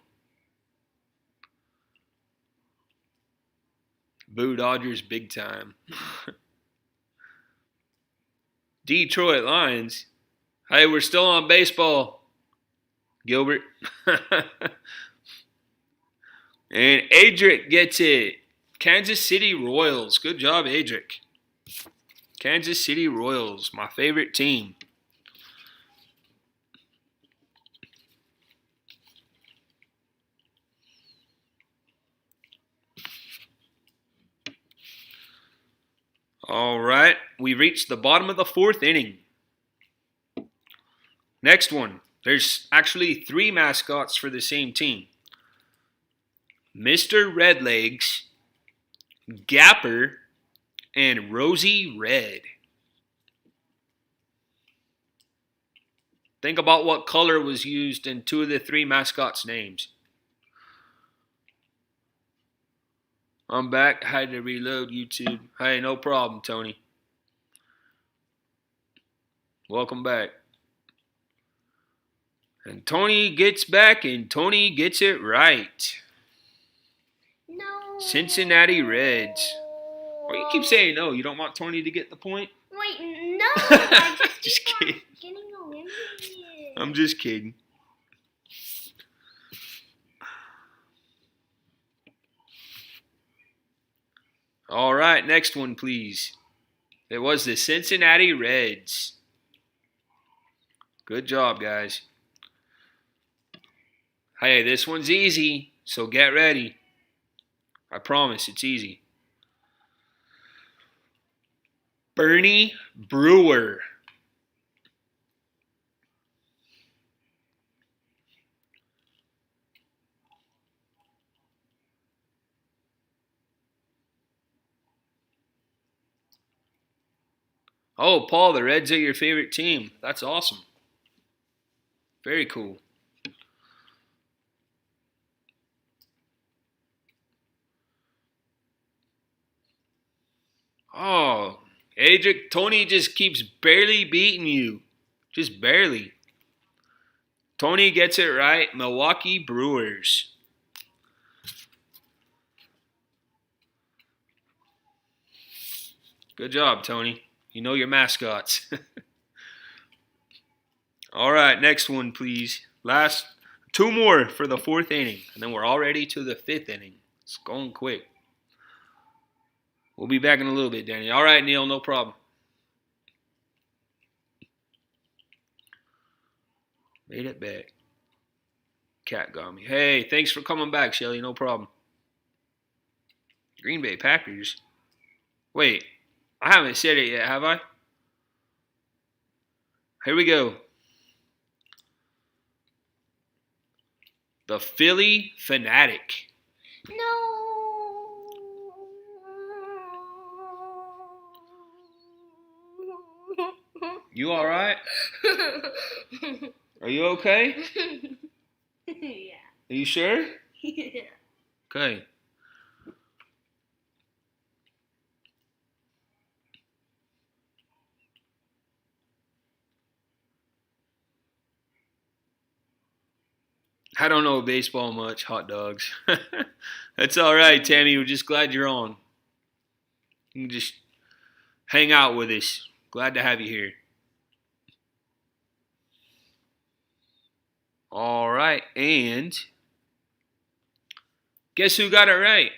Boo Dodgers big time. Detroit Lions. Hey, we're still on baseball. Gilbert. And Adric gets it. Kansas City Royals. Good job, Adric. Kansas City Royals, my favorite team. All right, we reached the bottom of the fourth inning. Next one. There's actually 3 mascots for the same team. Mr. Redlegs, Gapper, and Rosie Red. Think about what color was used in 2 of the 3 mascots' names. I'm back. I had to reload YouTube. Hey, no problem, Tony. Welcome back. And Tony gets back, and Tony gets it right. No. Cincinnati Reds. Well, you keep saying no. You don't want Tony to get the point? Wait, no. I Just kidding. Getting eliminated. I'm just kidding. All right, next one, please. It was the Cincinnati Reds. Good job, guys. Hey, this one's easy, so get ready. I promise it's easy. Bernie Brewer. Oh, Paul, the Reds are your favorite team. That's awesome. Very cool. Oh, Adric, Tony just keeps barely beating you. Just barely. Tony gets it right. Milwaukee Brewers. Good job, Tony. You know your mascots. All right, next one, please. Last 2 more for the 4th inning, and then we're already to the 5th inning. It's going quick. We'll be back in a little bit, Danny. All right, Neil, no problem. Made it back. Cat got me. Hey, thanks for coming back, Shelly. No problem. Green Bay Packers. Wait, I haven't said it yet, have I? Here we go. The Philly Fanatic. No. You all right? Are you okay? Yeah. Are you sure? Yeah. Okay. I don't know baseball much, hot dogs. That's all right, Tammy. We're just glad you're on. You can just hang out with us. Glad to have you here. All right, and guess who got it right?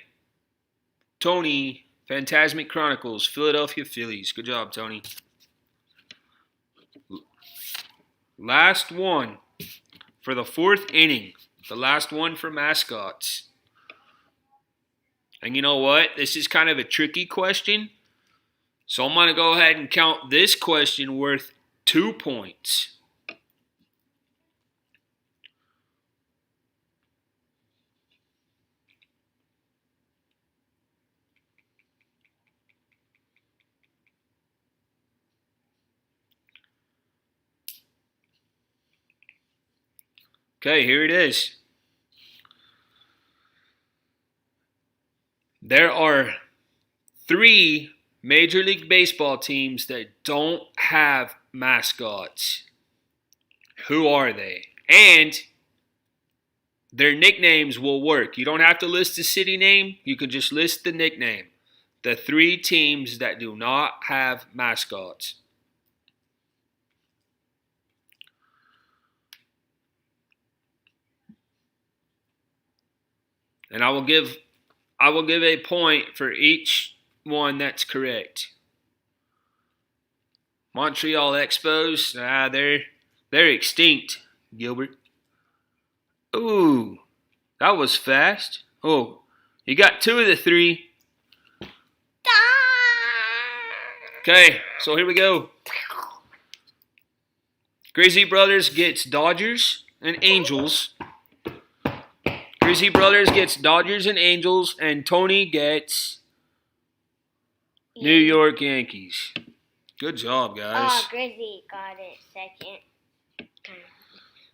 Tony, Phantasmic Chronicles, Philadelphia Phillies. Good job, Tony. Last one for the 4th inning. The last one for mascots. And you know what? This is kind of a tricky question. So I'm going to go ahead and count this question worth 2 points. Okay, here it is. There are 3 Major League Baseball teams that don't have mascots. Who are they? And their nicknames will work. You don't have to list the city name. You can just list the nickname. The 3 teams that do not have mascots. And I will give a point for each one that's correct. Montreal Expos, they're extinct, Gilbert. Ooh, that was fast. Oh, you got 2 of the 3. Okay, so here we go. Grizzly Brothers gets Dodgers and Angels. Grizzly Brothers gets Dodgers and Angels, and Tony gets New York Yankees. Good job, guys. Oh, Grizzly got it second.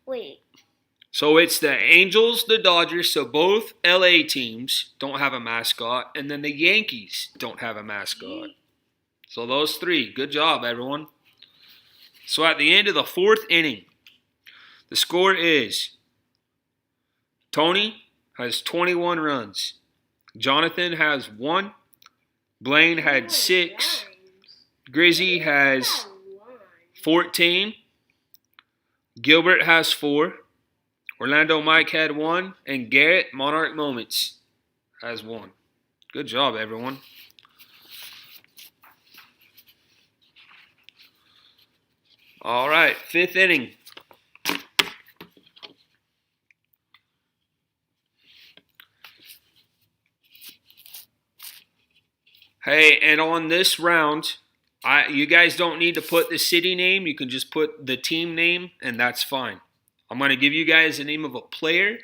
Wait. So it's the Angels, the Dodgers, so both LA teams don't have a mascot, and then the Yankees don't have a mascot. So those 3. Good job, everyone. So at the end of the 4th inning, the score is Tony has 21 runs. Jonathan has 1. Blaine had 6. Grizzy has 14. Gilbert has 4. Orlando Mike had 1. And Garrett, Monarch Moments, has 1. Good job, everyone. All right, 5th inning. Hey, and on this round, you guys don't need to put the city name. You can just put the team name, and that's fine. I'm going to give you guys the name of a player,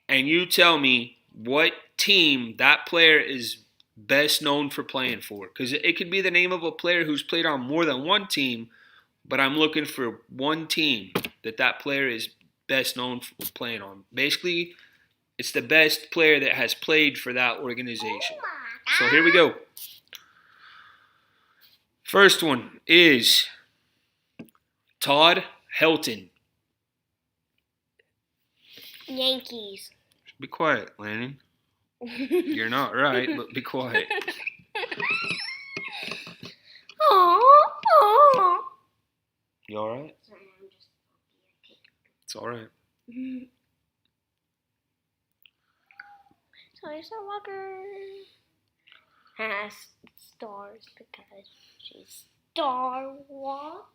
and you tell me what team that player is best known for playing for. Because it could be the name of a player who's played on more than one team, but I'm looking for one team that player is best known for playing on. Basically, it's the best player that has played for that organization. So here we go. First one is Todd Helton. Yankees. Be quiet, Lanning. You're not right, but be quiet. You all right? It's all right. Sorry, Star Walker has stars because she's Star Walker.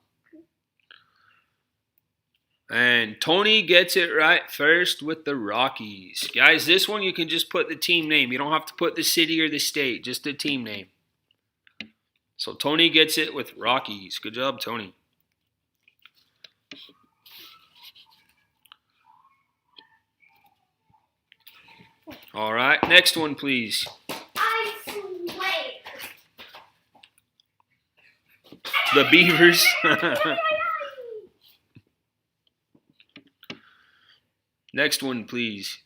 And Tony gets it right first with the Rockies. Guys, this one you can just put the team name. You don't have to put the city or the state, just the team name. So Tony gets it with Rockies. Good job, Tony. All right, next one, please. I swear. The Beavers. Next one, please.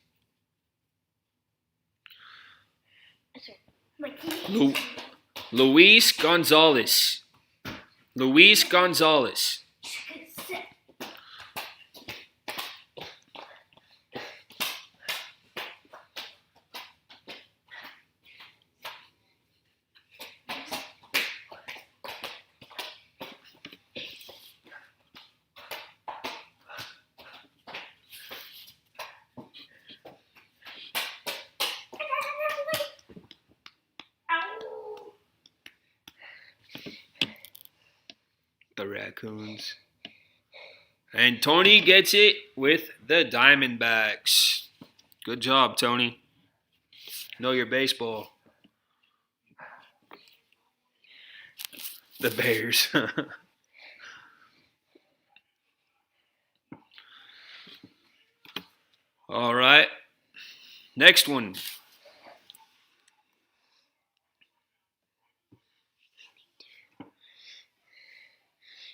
Luis Gonzalez. Luis Gonzalez. The Raccoons. And Tony gets it with the Diamondbacks. Good job, Tony. Know your baseball. The Bears. All right. Next one.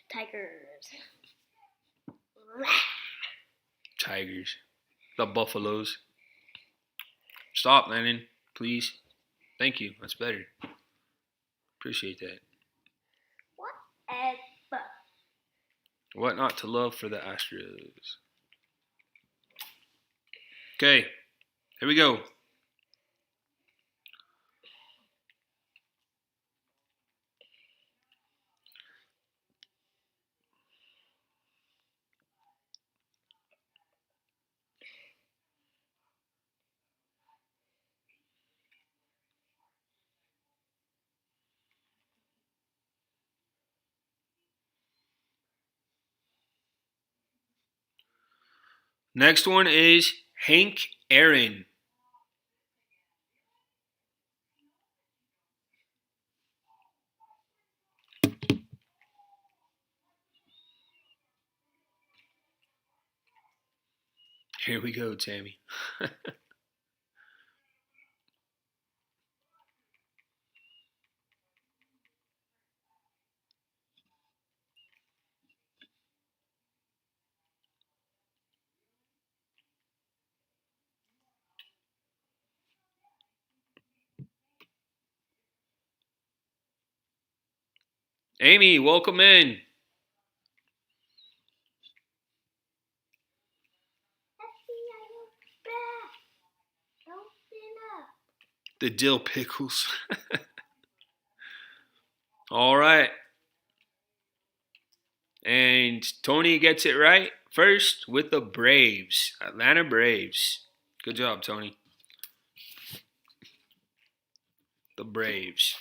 Tigers. Tigers. The Buffaloes. Stop, Lennon. Please. Thank you. That's better. Appreciate that. Whatever. What not to love for the Astros? Okay. Here we go. Next one is Hank Aaron. Here we go, Tammy. Amy, welcome in. The dill pickles. All right. And Tony gets it right first with the Braves. Atlanta Braves. Good job, Tony. The Braves.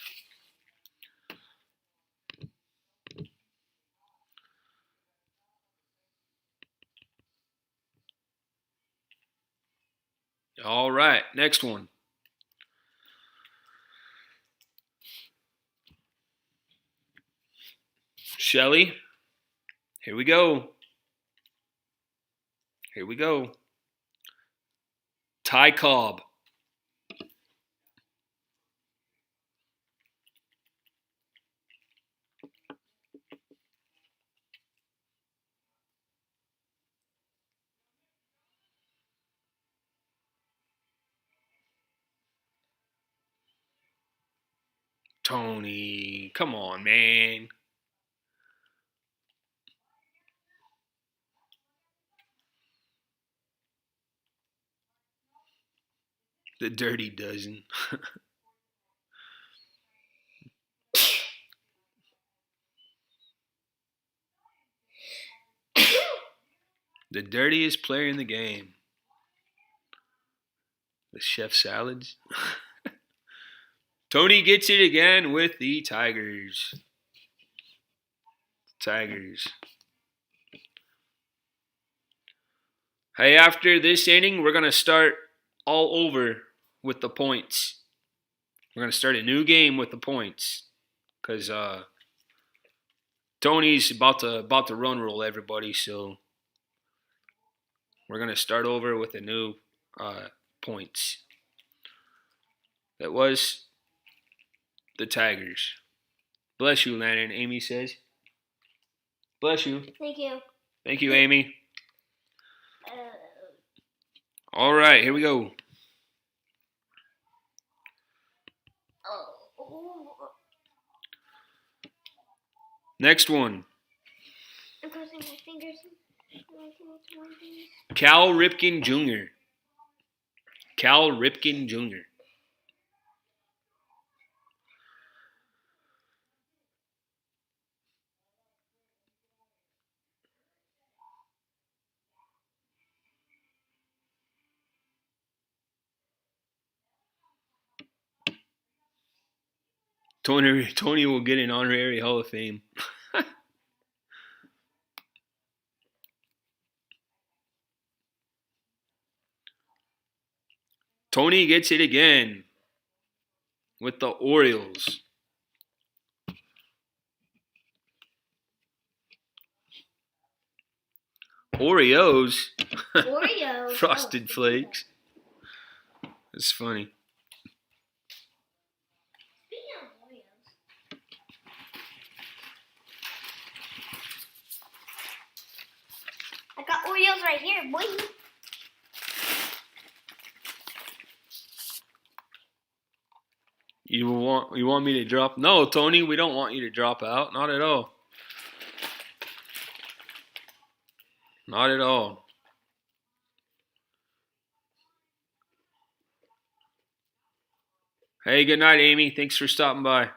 All right. Next one. Shelly. Here we go. Here we go. Ty Cobb. Tony. Come on, man. The Dirty Dozen. The dirtiest player in the game. The chef salads. Tony gets it again with the Tigers. Tigers. Hey, after this inning, we're going to start all over with the points. We're going to start a new game with the points. Because Tony's about to run roll everybody, so we're going to start over with the new points. That was the Tigers. Bless you, Landon, Amy says. Bless you. Thank you. Thank you, Amy. All right, here we go. Next one. I'm crossing my fingers. Cal Ripken Jr. Cal Ripken Jr. Tony will get an honorary Hall of Fame. Tony gets it again with the Orioles. Oreos? Oreos. Frosted Flakes. That's funny. Speaking of Oreos. I got Oreos right here, boy. You want me to drop? No, Tony, we don't want you to drop out. Not at all. Not at all. Hey, good night, Amy. Thanks for stopping by.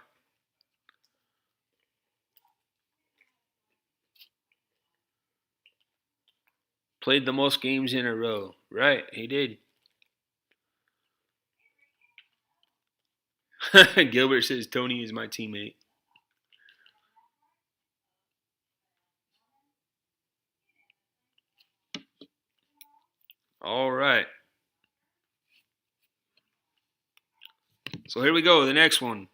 Played the most games in a row. Right, he did. Gilbert says Tony is my teammate. All right. So here we go. The next one.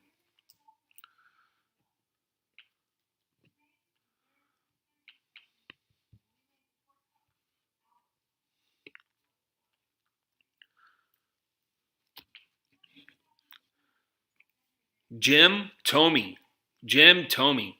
Jim Tomey. Jim Tomey.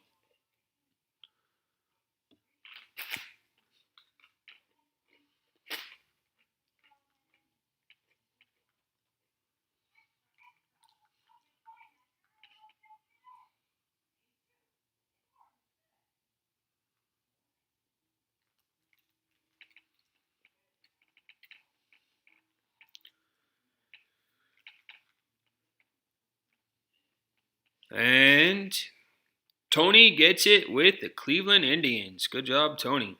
And Tony gets it with the Cleveland Indians. Good job, Tony.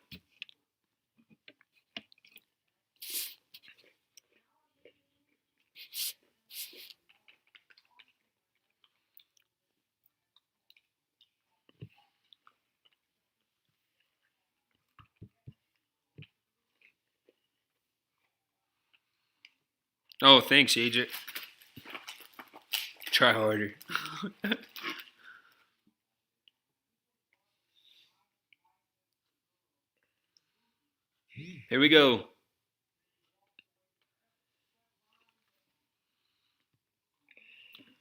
Oh, thanks, Agent. Try harder. Here we go.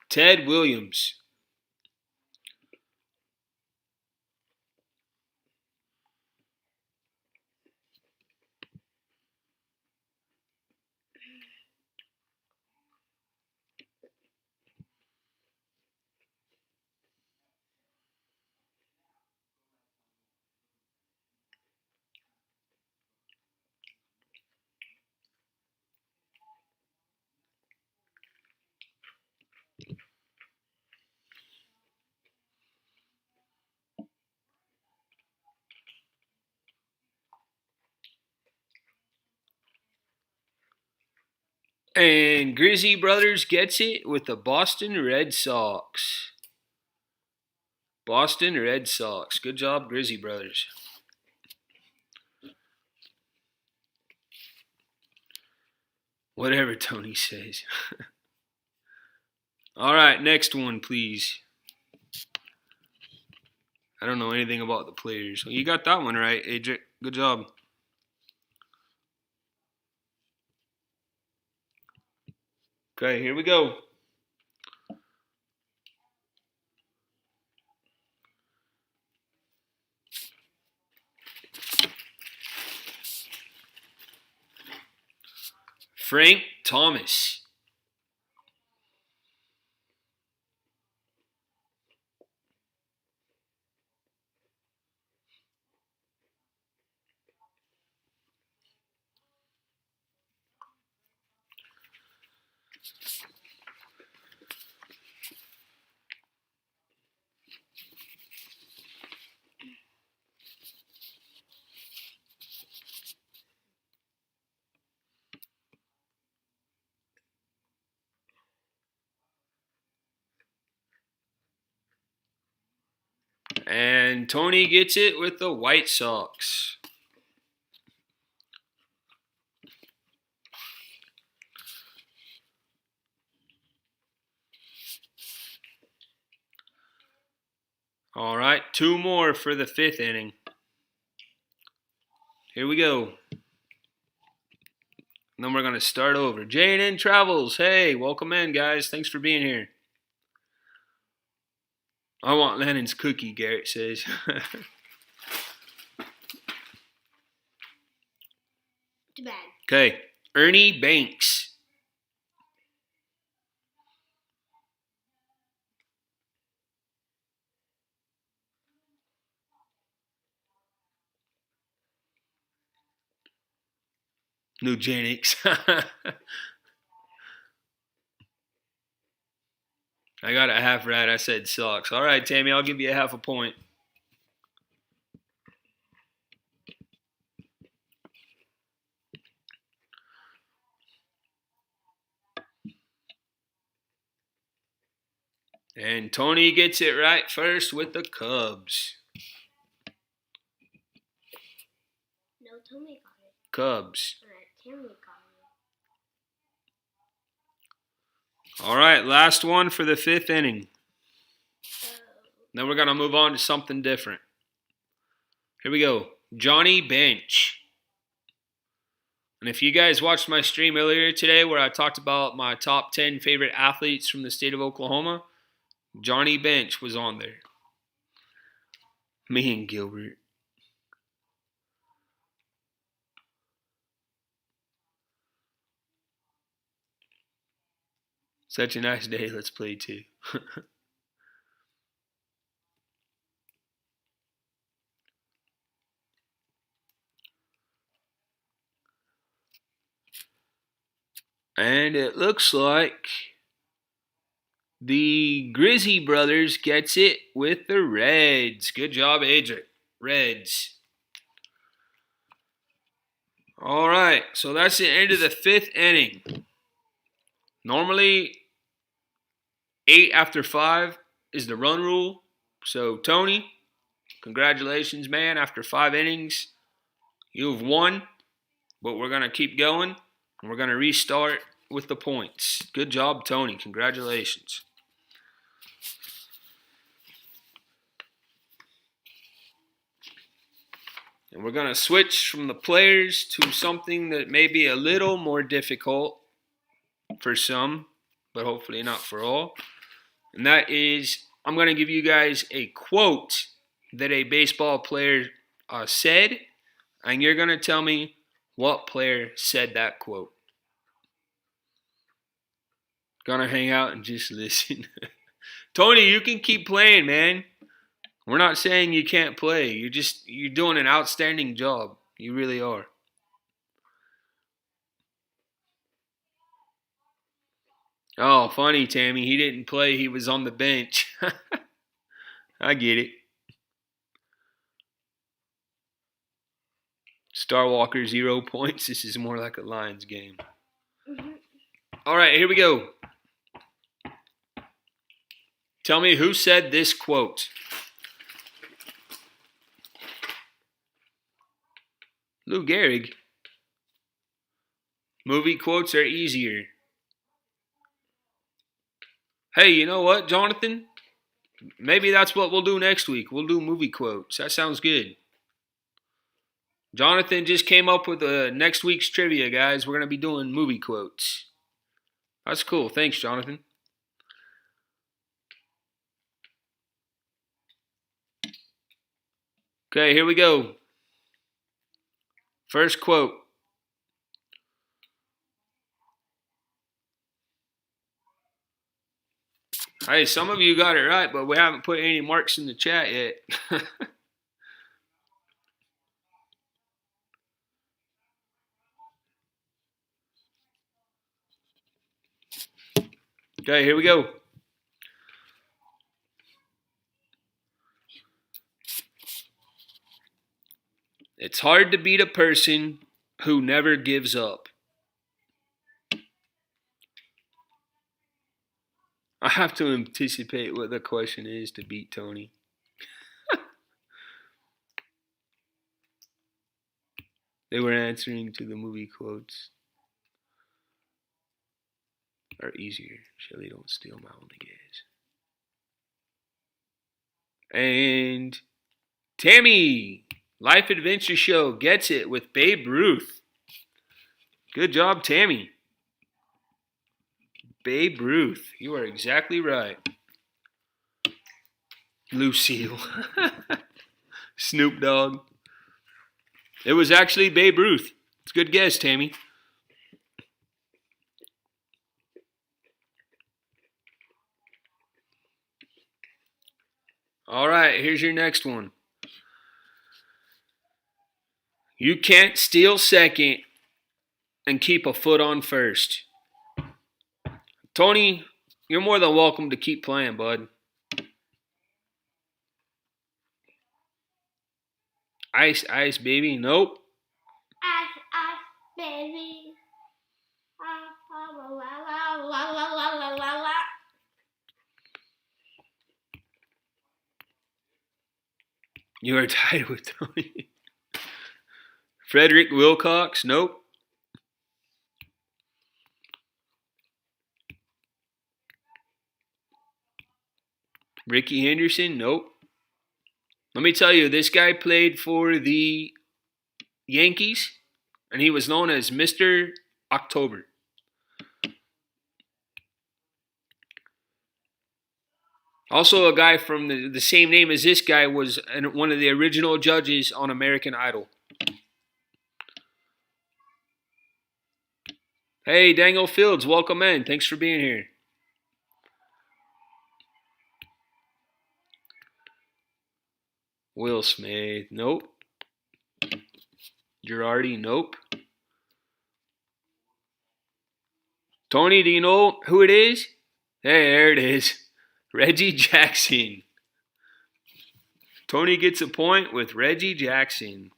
Ted Williams. And Grizzy Brothers gets it with the Boston Red Sox. Boston Red Sox. Good job, Grizzy Brothers. Whatever Tony says. All right, next one, please. I don't know anything about the players. You got that one right, Adric. Good job. Okay, here we go. Frank Thomas. And Tony gets it with the White Sox. All right, two more for the fifth inning. Here we go. And then we're going to start over. J&N Travels. Hey, welcome in, guys. Thanks for being here. I want Lennon's cookie, Garrett says. Too bad. Okay, Ernie Banks. Eugenics. I got a half right. I said sucks. All right, Tammy, I'll give you a half a point. And Tony gets it right first with the Cubs. No, Tony got it. Cubs. Tammy got it. All right, last one for the 5th inning. Then we're going to move on to something different. Here we go. Johnny Bench. And if you guys watched my stream earlier today where I talked about my top 10 favorite athletes from the state of Oklahoma, Johnny Bench was on there. Me and Gilbert. Such a nice day. Let's play too. And it looks like the Grizzy brothers gets it with the Reds. Good job, Adric. Reds. All right, so that's the end of the 5th inning. Normally, 8 after 5 is the run rule. So, Tony, congratulations, man. After 5 innings, you've won. But we're going to keep going, and we're going to restart with the points. Good job, Tony. Congratulations. And we're going to switch from the players to something that may be a little more difficult for some, but hopefully not for all. And that is, I'm going to give you guys a quote that a baseball player said, and you're going to tell me what player said that quote. Gonna hang out and just listen. Tony, you can keep playing, man. We're not saying you can't play. You're doing an outstanding job. You really are. Oh, funny, Tammy. He didn't play. He was on the bench. I get it. Star Walker, 0 points. This is more like a Lions game. All right, here we go. Tell me who said this quote. Lou Gehrig. Movie quotes are easier. Hey, you know what, Jonathan? Maybe that's what we'll do next week. We'll do movie quotes. That sounds good. Jonathan just came up with next week's trivia, guys. We're going to be doing movie quotes. That's cool. Thanks, Jonathan. Okay, here we go. First quote. Hey, some of you got it right, but we haven't put any marks in the chat yet. Okay, here we go. It's hard to beat a person who never gives up. I have to anticipate what the question is to beat Tony. They were answering to the movie quotes. Are easier. Shelly, don't steal my only gas. And Tammy, Life Adventure Show gets it with Babe Ruth. Good job, Tammy. Babe Ruth. You are exactly right. Lucille. Snoop Dogg. It was actually Babe Ruth. It's a good guess, Tammy. All right, here's your next one. You can't steal second and keep a foot on first. Tony, you're more than welcome to keep playing, bud. Ice, ice, baby. Nope. Ice, ice, baby. La la la la la la la la. You are tied with Tony. Frederick Wilcox. Nope. Ricky Henderson. Nope. Let me tell you, this guy played for the Yankees, and he was known as Mr. October. Also, a guy from the same name as this guy was one of the original judges on American Idol. Hey, Daniel Fields, welcome in. Thanks for being here. Will Smith, nope. Girardi, nope. Tony, do you know who it is? Hey, there it is. Reggie Jackson. Tony gets a point with Reggie Jackson.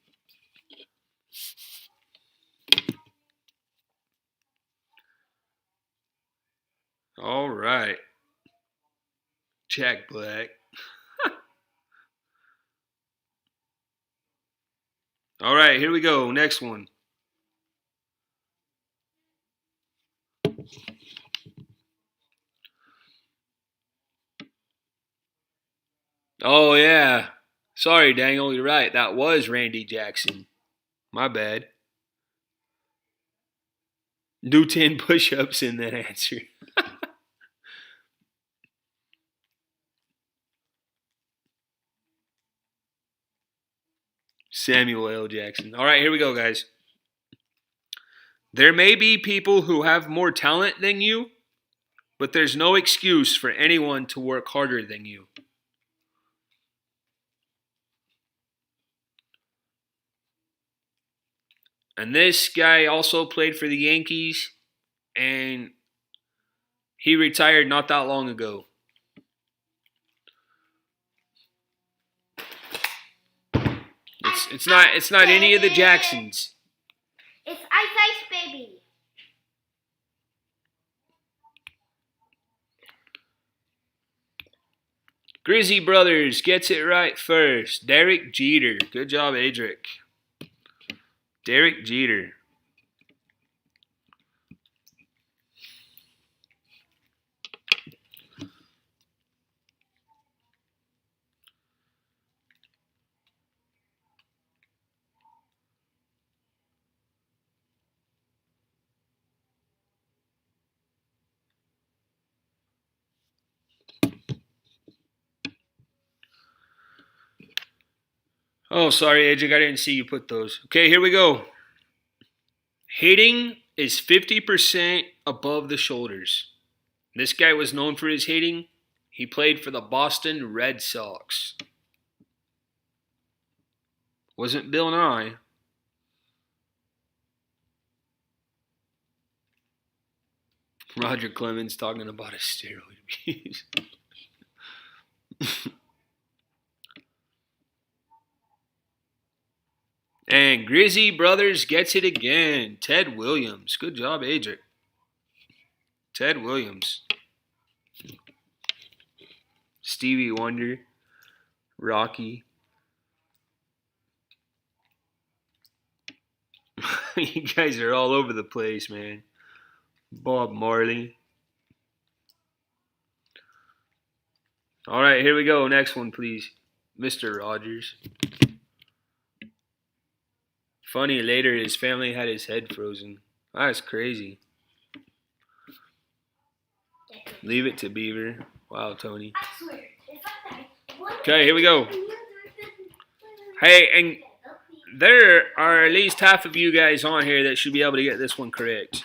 All right. Jack Black. All right, here we go. Next one. Oh, yeah. Sorry, Daniel. You're right. That was Randy Jackson. My bad. Do 10 push-ups in that answer. Samuel L. Jackson. All right, here we go, guys. There may be people who have more talent than you, but there's no excuse for anyone to work harder than you. And this guy also played for the Yankees, and he retired not that long ago. It's not any of the Jacksons. It's Ice Ice Baby. Grizzy Brothers gets it right first. Derek Jeter. Good job, Adric. Derek Jeter. Oh, sorry, Adric. I didn't see you put those. Okay, here we go. Hitting is 50% above the shoulders. This guy was known for his hitting. He played for the Boston Red Sox. Wasn't Bill Nye. Roger Clemens talking about his steroid abuse. And Grizzy Brothers gets it again. Ted Williams. Good job, Adric. Ted Williams. Stevie Wonder. Rocky. You guys are all over the place, man. Bob Marley. All right, here we go. Next one, please. Mr. Rogers. Funny, later his family had his head frozen. That's crazy. Leave it to Beaver. Wow, Tony. I swear, if I die, Okay, here we go. Hey, and there are at least half of you guys on here that should be able to get this one correct.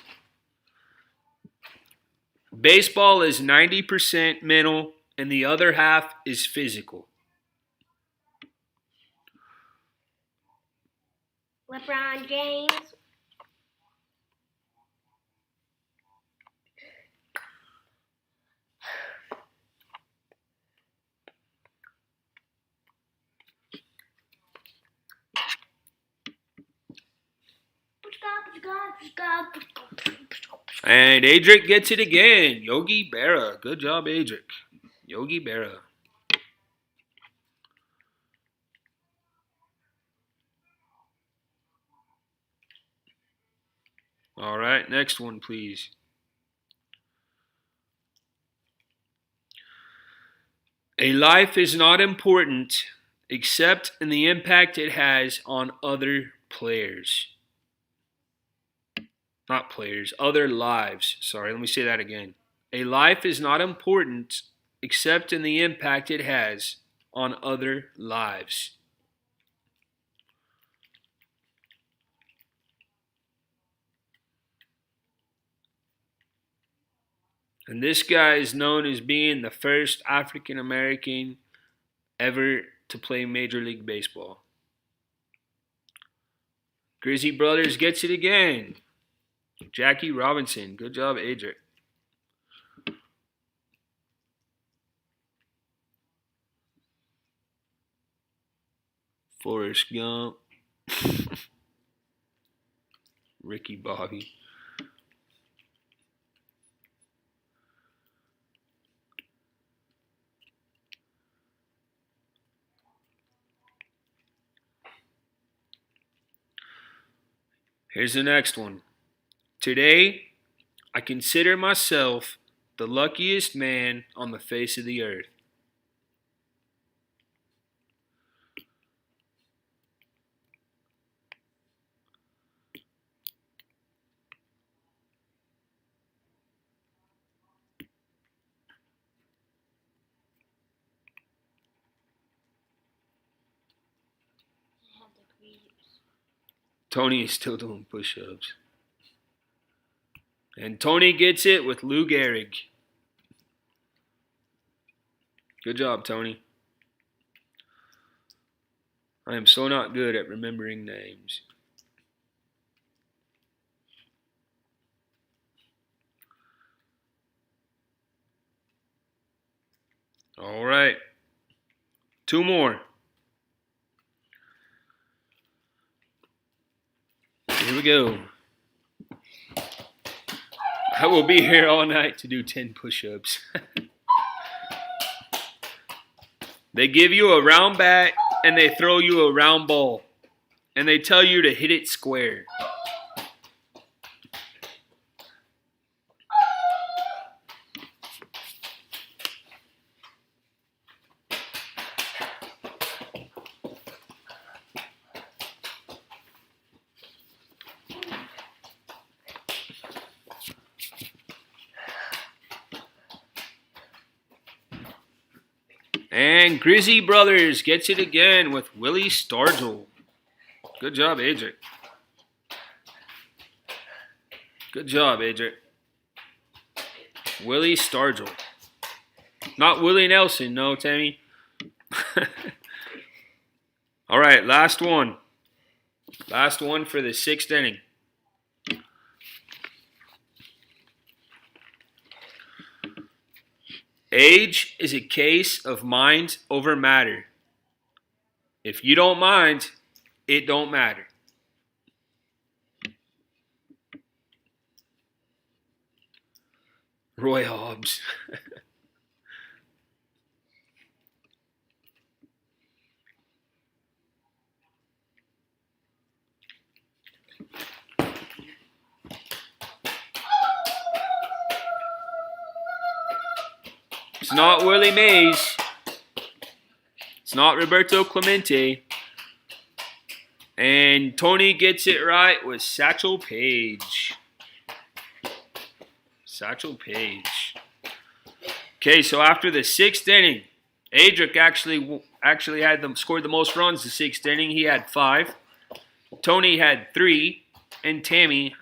Baseball is 90% mental, and the other half is physical. LeBron James. And Adric gets it again. Yogi Berra. Good job, Adric. Yogi Berra. All right, next one, please. A life is not important except in the impact it has on other players. Not players, other lives. Sorry, let me say that again. A life is not important except in the impact it has on other lives. And this guy is known as being the first African American ever to play Major League Baseball. Grizzy Brothers gets it again. Jackie Robinson. Good job, Adric. Forrest Gump. Ricky Bobby. Here's the next one. Today, I consider myself the luckiest man on the face of the earth. Tony is still doing push-ups. And Tony gets it with Lou Gehrig. Good job, Tony. I am so not good at remembering names. All right. 2 more. Here we go. I will be here all night to do 10 push-ups. They give you a round bat and they throw you a round ball. And they tell you to hit it square. And Grizzy Brothers gets it again with Willie Stargell. Good job, Adric. Good job, Adric. Willie Stargell. Not Willie Nelson, no, Tammy. All right, last one. Last one for the 6th inning. Age is a case of mind over matter. If you don't mind, it don't matter. Roy Hobbs. It's not Willie Mays. It's not Roberto Clemente. And Tony gets it right with Satchel Paige. Satchel Paige. Okay, so after the 6th inning, Adric actually had scored the most runs the 6th inning. He had 5. Tony had 3. And Tammy,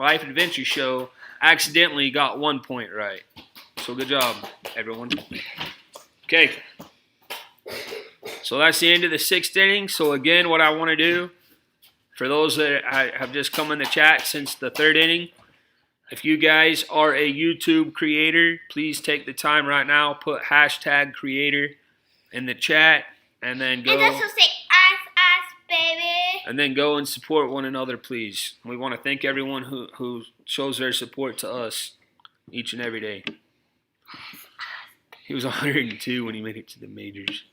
Life Adventure Show, accidentally got 1 point right. So good job, everyone. Okay. So that's the end of the 6th inning. So again, what I want to do, for those that have just come in the chat since the 3rd inning, if you guys are a YouTube creator, please take the time right now, put #creator in the chat, and then go. And also say us, baby. And then go and support one another, please. We want to thank everyone who shows their support to us each and every day. He was 102 when he made it to the majors.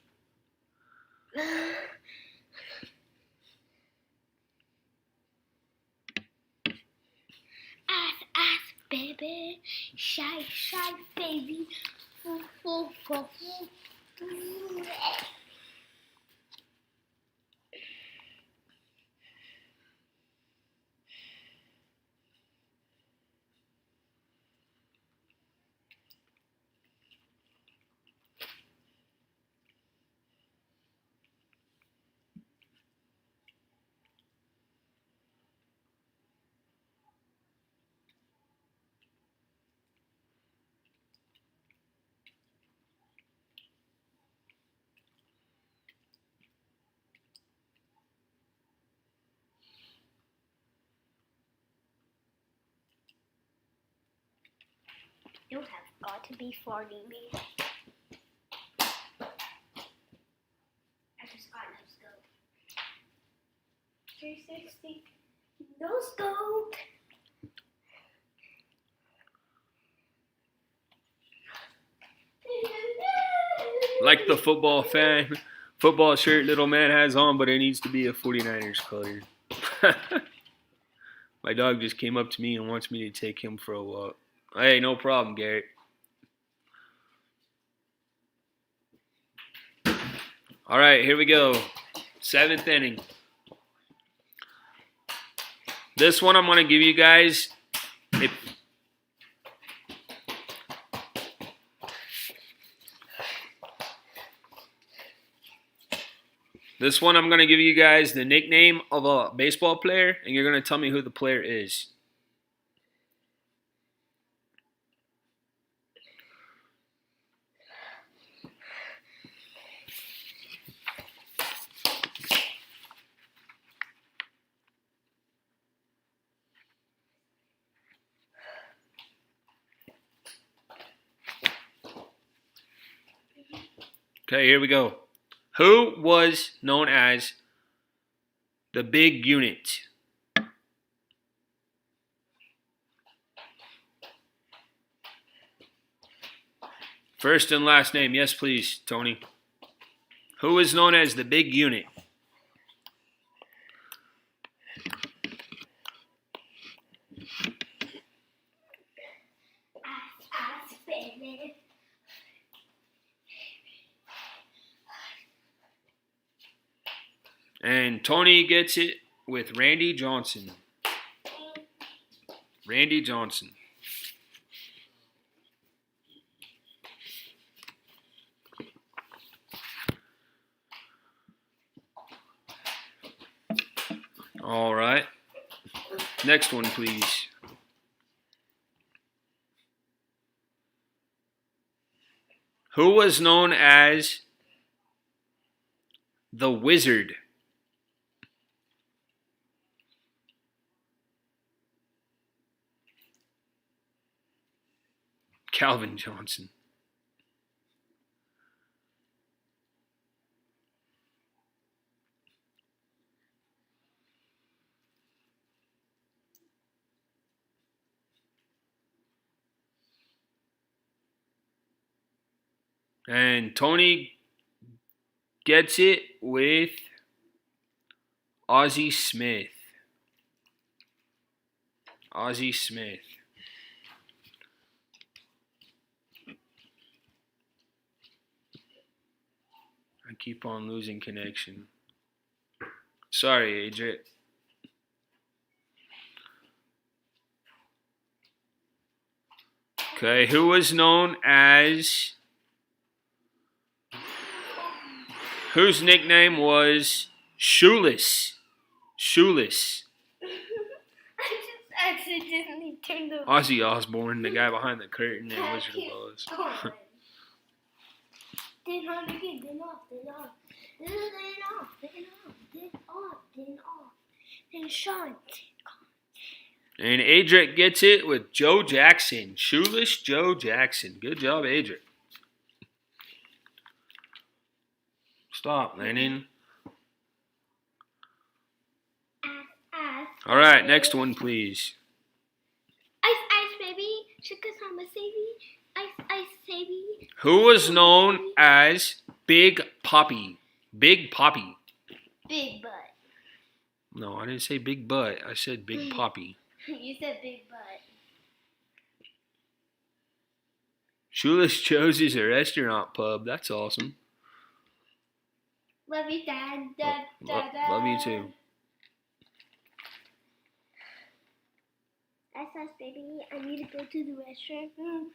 Ass, baby. Shy, baby. You have got to be farting me. I just got no scope. 360. No scope. Like the football shirt little man has on, but it needs to be a 49ers color. My dog just came up to me and wants me to take him for a walk. Hey, no problem, Garrett. All right, here we go. 7th inning. This one I'm going to give you guys. This one I'm going to give you guys the nickname of a baseball player, and you're going to tell me who the player is. Okay, here we go. Who was known as the big unit? First and last name. Yes, please, Tony. Who is known as the big unit? Ass, baby. And Tony gets it with Randy Johnson. Randy Johnson. All right. Next one, please. Who was known as the Wizard? Calvin Johnson. And Tony gets it with Ozzie Smith. Ozzie Smith. I keep on losing connection. Sorry, Adrian. Okay, who was known as... Whose nickname was Shoeless? Shoeless. I just accidentally turned the... Ozzy Osbourne, the guy behind the curtain in Wizard of Oz. Then on again, then off, then off. Then off, then off, then off, then off. Then Sean. And Adric gets it with Joe Jackson. Shoeless Joe Jackson. Good job, Adric. Stop, Lennon. All right, next one, please. Ice baby, Shikasama baby, ice baby. Who was known as Big Poppy? Big Poppy. Big butt. No, I didn't say big butt. I said Big Poppy. You said big butt. Shoeless Joe's is a restaurant pub. That's awesome. Love you, Dad. Dad. Love you too. Ice baby, I need to go to the restroom.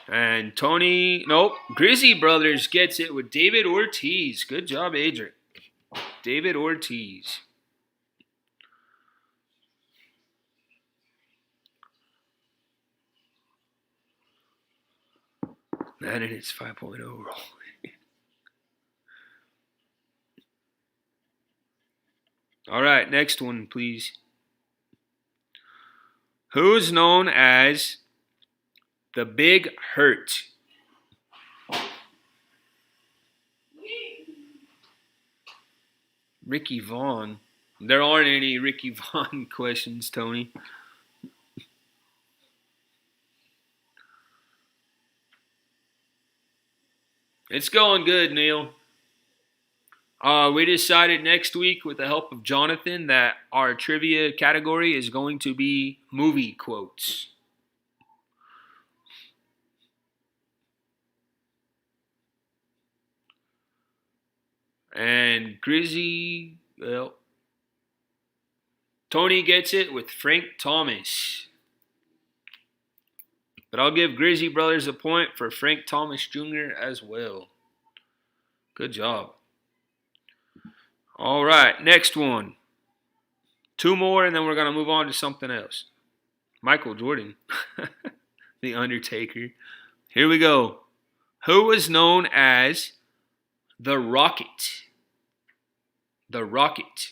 And Tony, nope, Grizzy Brothers gets it with David Ortiz. Good job, Adrian. David Ortiz. And it's 5.0 roll. All right, next one, please. Who's known as the Big Hurt? Ricky Vaughn. There aren't any Ricky Vaughn questions, Tony. It's going good, Neil. We decided next week, with the help of Jonathan, that our trivia category is going to be movie quotes. And Grizzy, well, Tony gets it with Frank Thomas. But I'll give Grizzy Brothers a point for Frank Thomas Jr. as well. Good job. All right, next one. Two more, and then we're going to move on to something else. Michael Jordan, The Undertaker. Here we go. Who was known as the Rocket? The Rocket.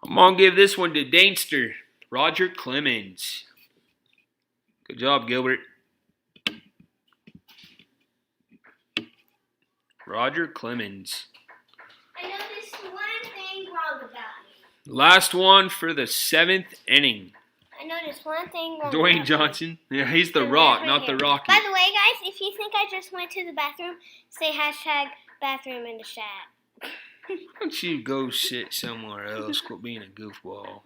I'm going to give this one to Dainster, Roger Clemens. Good job, Gilbert. Roger Clemens. I noticed one thing wrong about me. Last one for the 7th inning. I noticed one thing wrong. Dwayne Johnson. Yeah, he's the Rock, not the Rocky. By the way, guys, if you think I just went to the bathroom, say #bathroom in the chat. Why don't you go sit somewhere else? Quit being a goofball.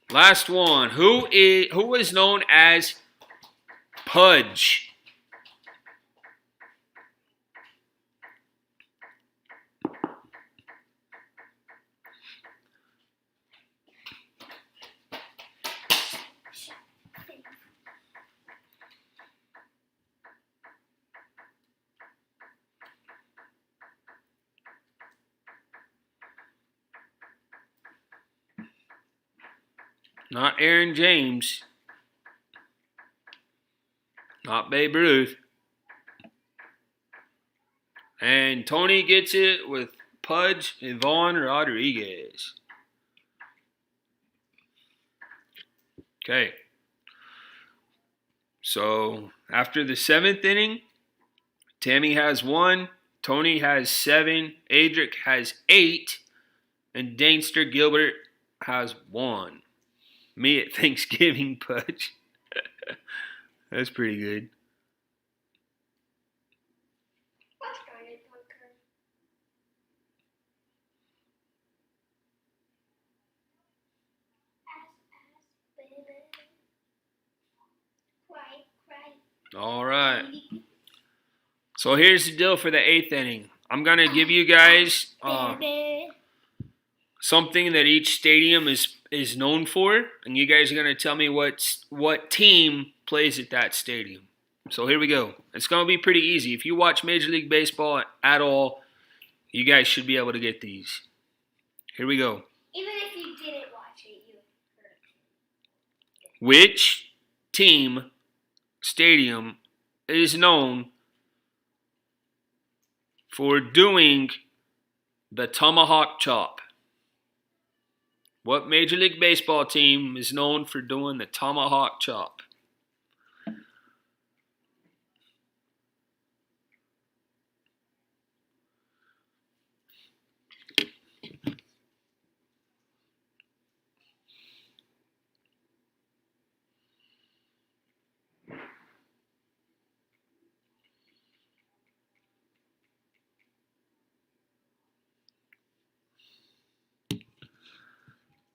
Last one. Who is known as Pudge? Not Aaron James. Not Babe Ruth. And Tony gets it with Pudge Yvonne Rodriguez. Okay. So after the 7th inning, Tammy has 1, Tony has 7, Adric has 8, and Dainster Gilbert has 1. Me at Thanksgiving, Pudge. That's pretty good. All right. So here's the deal for the 8th inning. I'm going to give you guys something that each stadium is known for, and you guys are going to tell me what team plays at that stadium. So here we go. It's going to be pretty easy. If you watch Major League Baseball at all, you guys should be able to get these. Here we go. Even if you didn't watch it, you heard it. Which team stadium is known for doing the tomahawk chop? What Major League Baseball team is known for doing the tomahawk chop?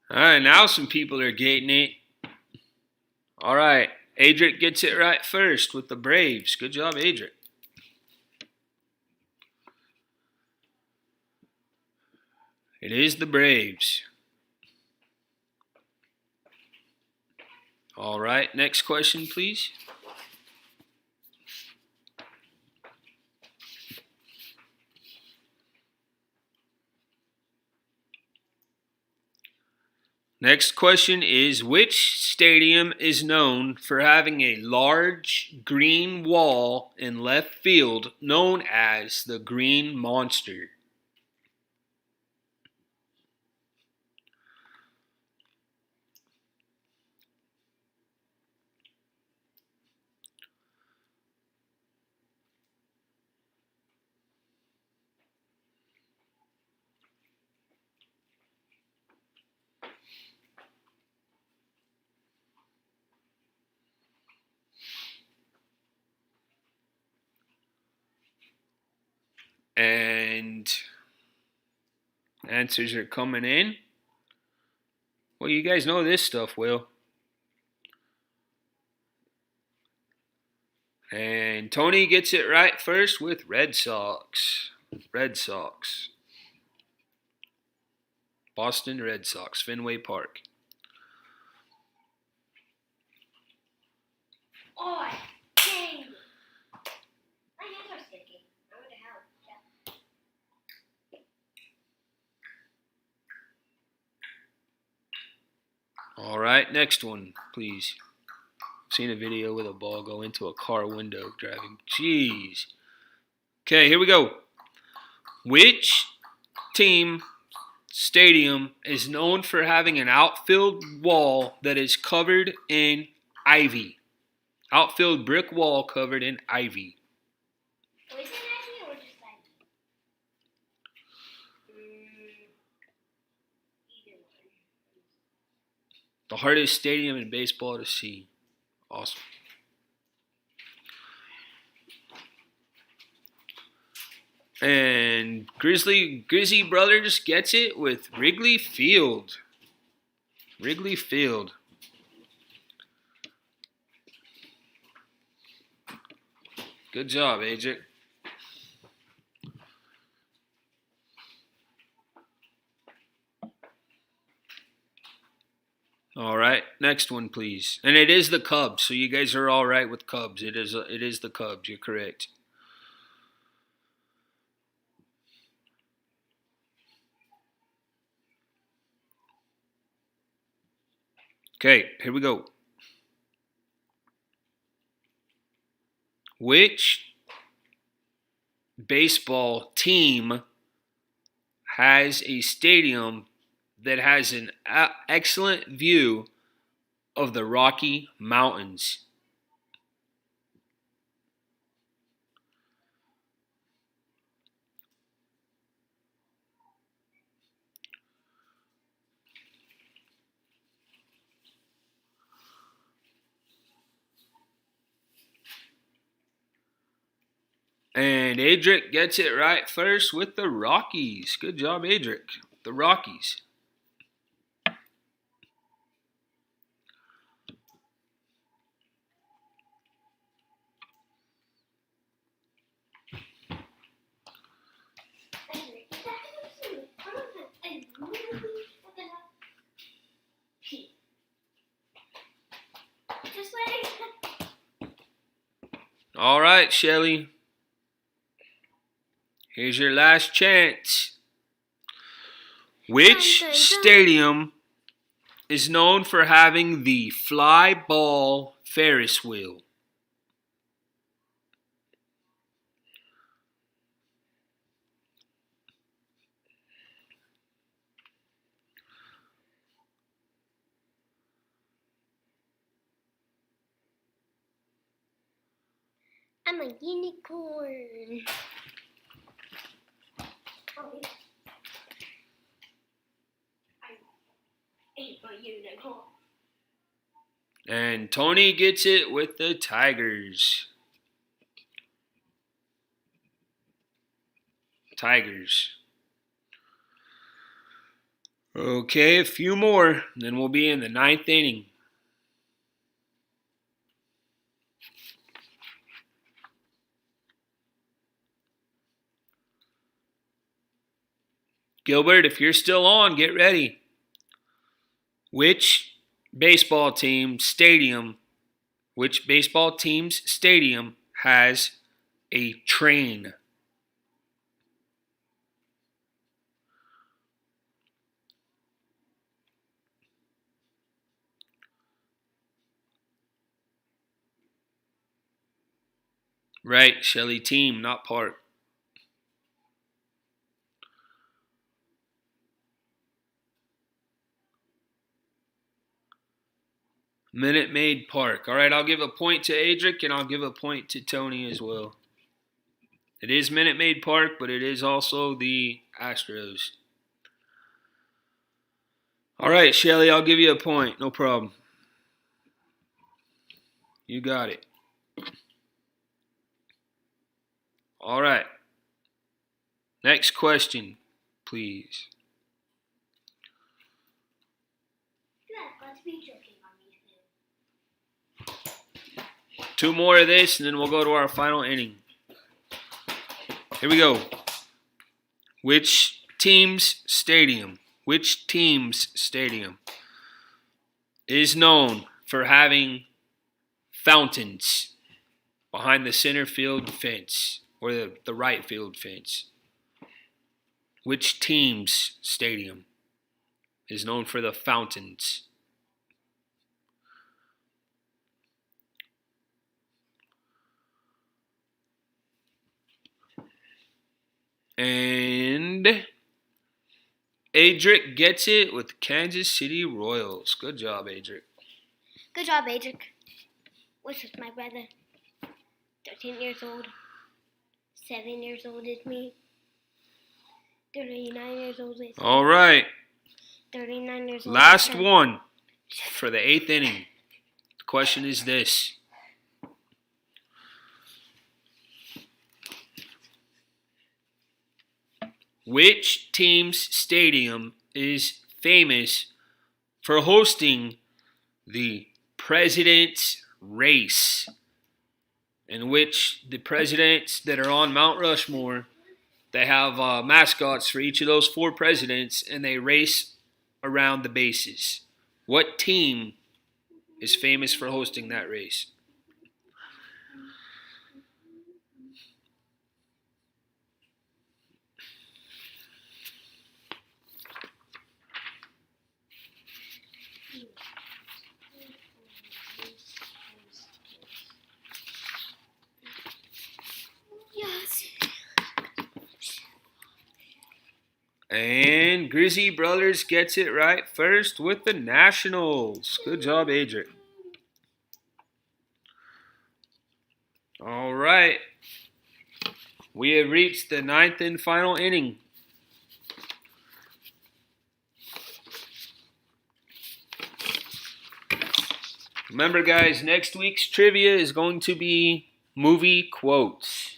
All right, now some people are gating it. All right, Adric gets it right first with the Braves. Good job, Adric. It is the Braves. All right, next question, please. Next question is, which stadium is known for having a large green wall in left field known as the Green Monster? And answers are coming in. Well, you guys know this stuff, Will. And Tony gets it right first with Red Sox. Red Sox. Boston Red Sox, Fenway Park. Oh, dang! My hands are sticky. I wonder how. Yeah. All right, next one, please. I've seen a video with a ball go into a car window driving. Jeez. Okay, here we go. Which team stadium is known for having an outfield wall that is covered in ivy? Outfield brick wall covered in ivy. Was it ivy or just ivy? Either one. The hardest stadium in baseball to see. Awesome. And Grizzly Brothers gets it with Wrigley Field. Wrigley Field. Good job, Adric. All right, next one, please. And it is the Cubs, so you guys are all right with Cubs. It is the Cubs. You're correct. Okay, here we go. Which baseball team has a stadium that has an excellent view of the Rocky Mountains? And Adric gets it right first with the Rockies. Good job, Adric. The Rockies. All right, Shelly. Here's your last chance. Which stadium is known for having the fly ball Ferris wheel? I'm a unicorn. Oh, yeah. I ain't a unicorn. And Tony gets it with the Tigers. Tigers. Okay, a few more, then we'll be in the 9th inning. Gilbert, if you're still on, get ready. Which baseball team's stadium has a train? Right, Shelley, team, not park. Minute Maid Park. All right, I'll give a point to Adric, and I'll give a point to Tony as well. It is Minute Maid Park, but it is also the Astros. All right, Shelly, I'll give you a point. No problem. You got it. All right. Next question, please. Two more of this, and then we'll go to our final inning. Here we go. Which team's stadium is known for having fountains behind the center field fence or the right field fence? Which team's stadium is known for the fountains? And Adric gets it with Kansas City Royals. Good job, Adric. Good job, Adric. Which is my brother. 13 years old. 7 years old is me. 39 years old is All right. 39 years old. Last one for the 8th inning. The question is this. Which team's stadium is famous for hosting the President's Race, in which the presidents that are on Mount Rushmore, they have mascots for each of those 4 presidents, and they race around the bases? What team is famous for hosting that race? And Grizzy Brothers gets it right first with the Nationals. Good job, Adric. All right. We have reached the 9th and final inning. Remember, guys, next week's trivia is going to be movie quotes.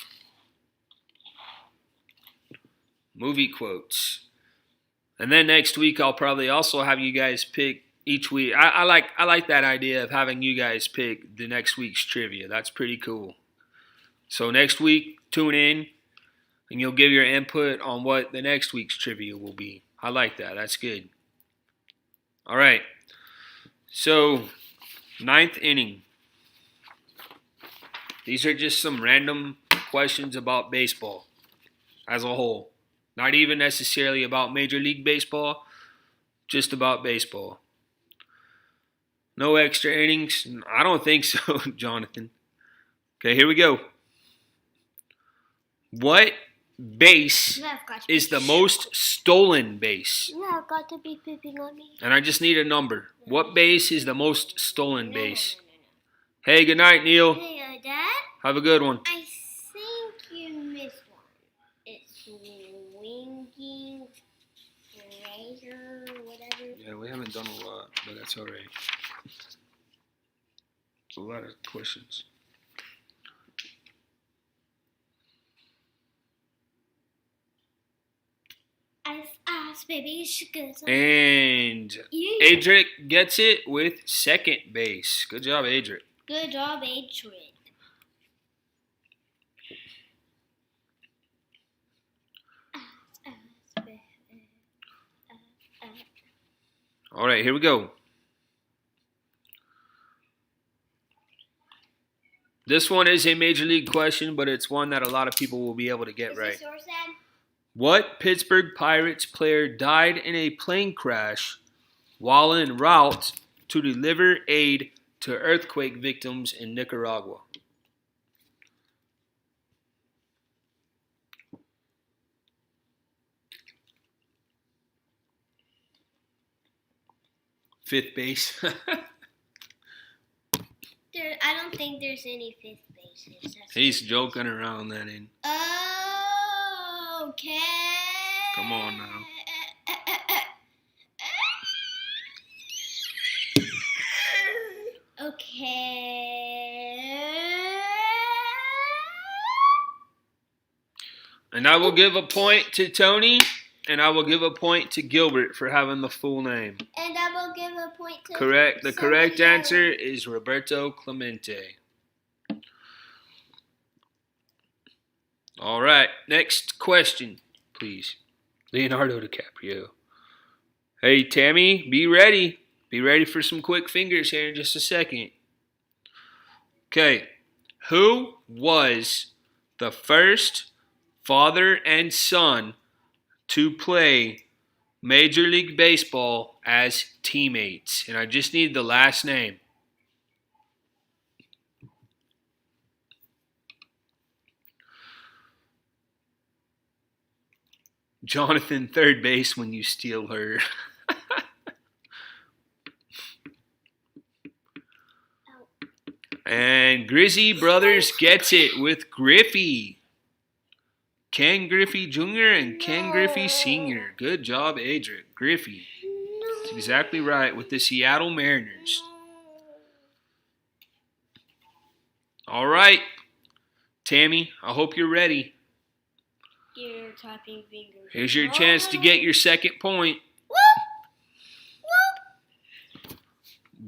Movie quotes. And then next week I'll probably also have you guys pick each week. I like that idea of having you guys pick the next week's trivia. That's pretty cool. So next week, tune in and you'll give your input on what the next week's trivia will be. I like that. That's good. All right. So, 9th inning. These are just some random questions about baseball as a whole. Not even necessarily about Major League Baseball, just about baseball. No extra innings? I don't think so, Jonathan. Okay, here we go. What base is the most stolen base? You have got to be pooping on me. And I just need a number. What base is the most stolen base? Hey, good night, Neil. Hey, Dad? Have a good one. I think you missed one. It's winging razor, whatever. Yeah, we haven't done a lot, but that's all right. It's a lot of questions. I've asked baby sugar. And Adric gets it with second base. Good job, Adric. Good job, Adric. All right, here we go. This one is a Major League question, but it's one that a lot of people will be able to get right. Is this yours, Dad? What Pittsburgh Pirates player died in a plane crash while en route to deliver aid to earthquake victims in Nicaragua? Fifth base. I don't think there's any fifth bases. He's joking around that in. Okay. Come on now. Okay. And I will give a point to Tony, and I will give a point to Gilbert for having the full name. And I will give a point to... Correct. The correct answer is Roberto Clemente. All right. Next question, please. Leonardo DiCaprio. Hey, Tammy, be ready. Be ready for some quick fingers here in just a second. Okay. Who was the first father and son to play Major League Baseball as teammates? And I just need the last name. Jonathan, third base when you steal her. And Grizzy Brothers gets it with Griffey. Ken Griffey Jr. and Ken Griffey Sr. Good job, Adric. Griffey. That's exactly right, with the Seattle Mariners. All right. Tammy, I hope you're ready. Your typing fingers. Here's your chance to get your second point.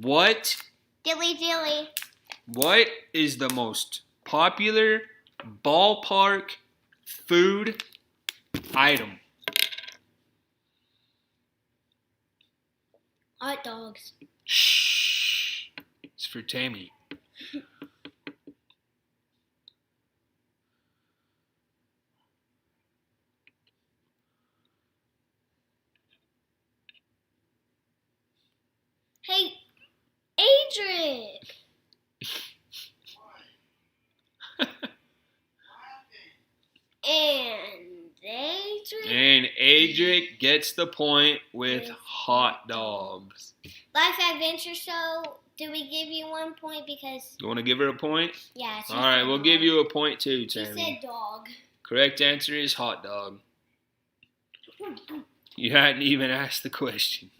What? Dilly. What is the most popular ballpark food item? Hot dogs. Shh. It's for Tammy. Hey, Adric. And Adric gets the point with hot dogs. Life Adventure Show, do we give you 1 point because... You want to give her a point? Yeah. All right, we'll give you a point too, She Tammy. said dog. Correct answer is hot dog. You hadn't even asked the question.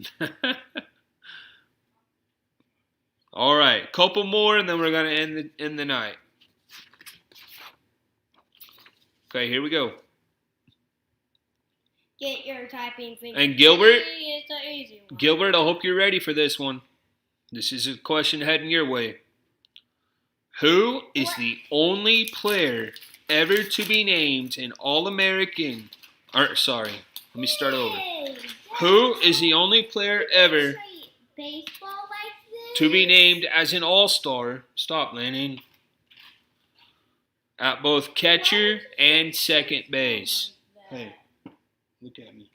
All right, couple more and then we're going to end the night. Okay, here we go. Get your typing finger. And Gilbert? It's the easy one. Gilbert, I hope you're ready for this one. This is a question heading your way. Who is the only player ever to be named an All-American? Let me start over. Who is the only player ever to be named as an All-Star? Stop, Lennon. At both catcher and second base. Hey. Look at me.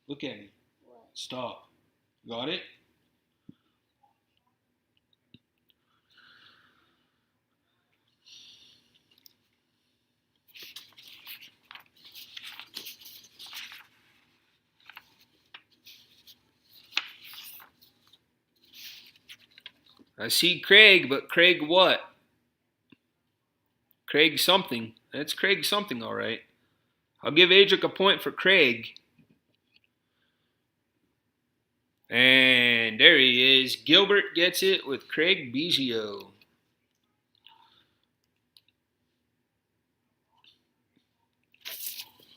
Look at me. What? Stop. Got it? I see Craig, but Craig what? Craig something. That's Craig something, all right. I'll give Adric a point for Craig. And there he is. Gilbert gets it with Craig Biggio.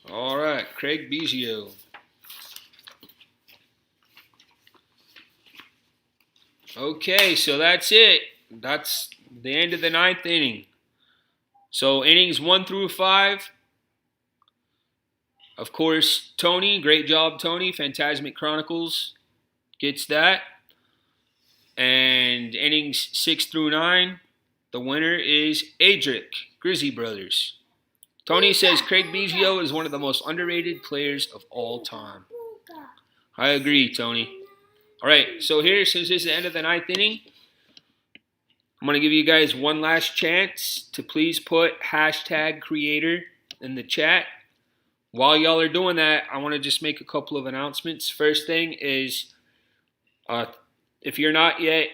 All right, Craig Biggio. Okay, so that's it. That's the end of the 9th inning. So innings 1 through 5. Of course, Tony. Great job, Tony. Phantasmic Chronicles gets that. And innings 6 through 9. The winner is Adric, Grizzy Brothers. Tony says Craig Biggio is one of the most underrated players of all time. I agree, Tony. All right, so here, since this is the end of the 9th inning, I'm going to give you guys one last chance to please put #creator in the chat. While y'all are doing that, I want to just make a couple of announcements. First thing is, if you're not yet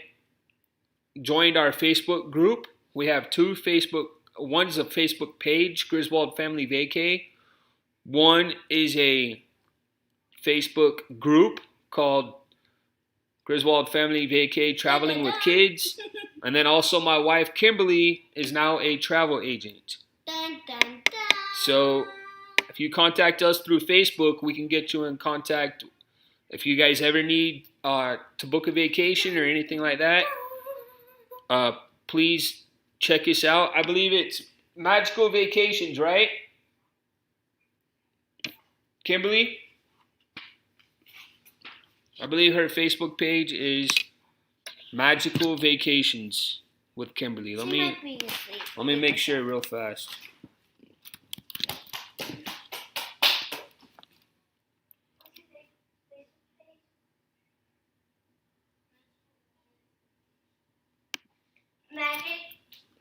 joined our Facebook group, we have two Facebook. One's a Facebook page, Griswold Family Vacay. One is a Facebook group called Griswold Family Vacay Traveling with Kids. And then also my wife, Kimberly, is now a travel agent. So if you contact us through Facebook, we can get you in contact. If you guys ever need to book a vacation or anything like that, please check us out. I believe it's Magical Vacations, right? Kimberly? I believe her Facebook page is Magical Vacations with Kimberly. Let me make sure real fast.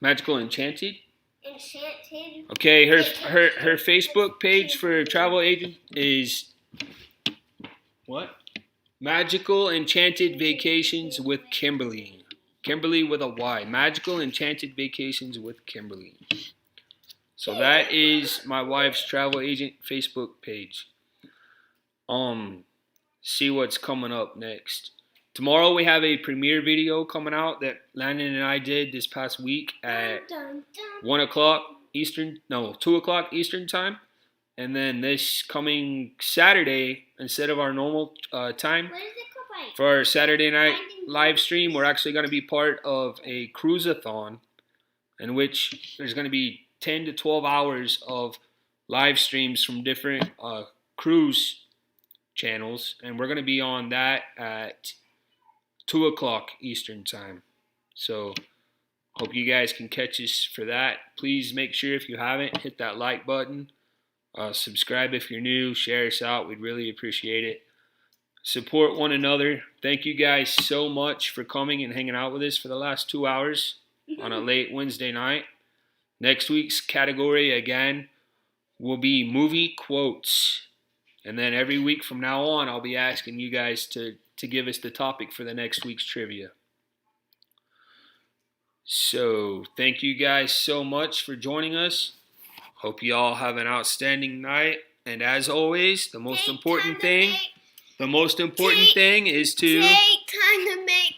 Magical Enchanted? Okay, her Facebook page for travel agent is what? Magical Enchanted Vacations with Kimberly. Kimberly with a Y. Magical Enchanted Vacations with Kimberly. So that is my wife's travel agent Facebook page. See what's coming up next. Tomorrow we have a premiere video coming out that Landon and I did this past week at 1 o'clock Eastern, no, 2 o'clock Eastern time. And then this coming Saturday, instead of our normal time, for our Saturday night live stream, we're actually going to be part of a cruise-a-thon in which there's going to be 10 to 12 hours of live streams from different cruise channels. And we're going to be on that at 2 o'clock Eastern time. So hope you guys can catch us for that. Please make sure, if you haven't, hit that like button. Subscribe if you're new. Share us out. We'd really appreciate it. Support one another. Thank you guys so much for coming and hanging out with us for the last 2 hours on a late Wednesday night. Next week's category, again, will be movie quotes. And then every week from now on, I'll be asking you guys to give us the topic for the next week's trivia. So thank you guys so much for joining us. Hope you all have an outstanding night. And as always, the most important thing is to take time to make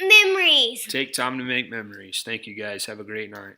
memories. Take time to make memories. Thank you guys. Have a great night.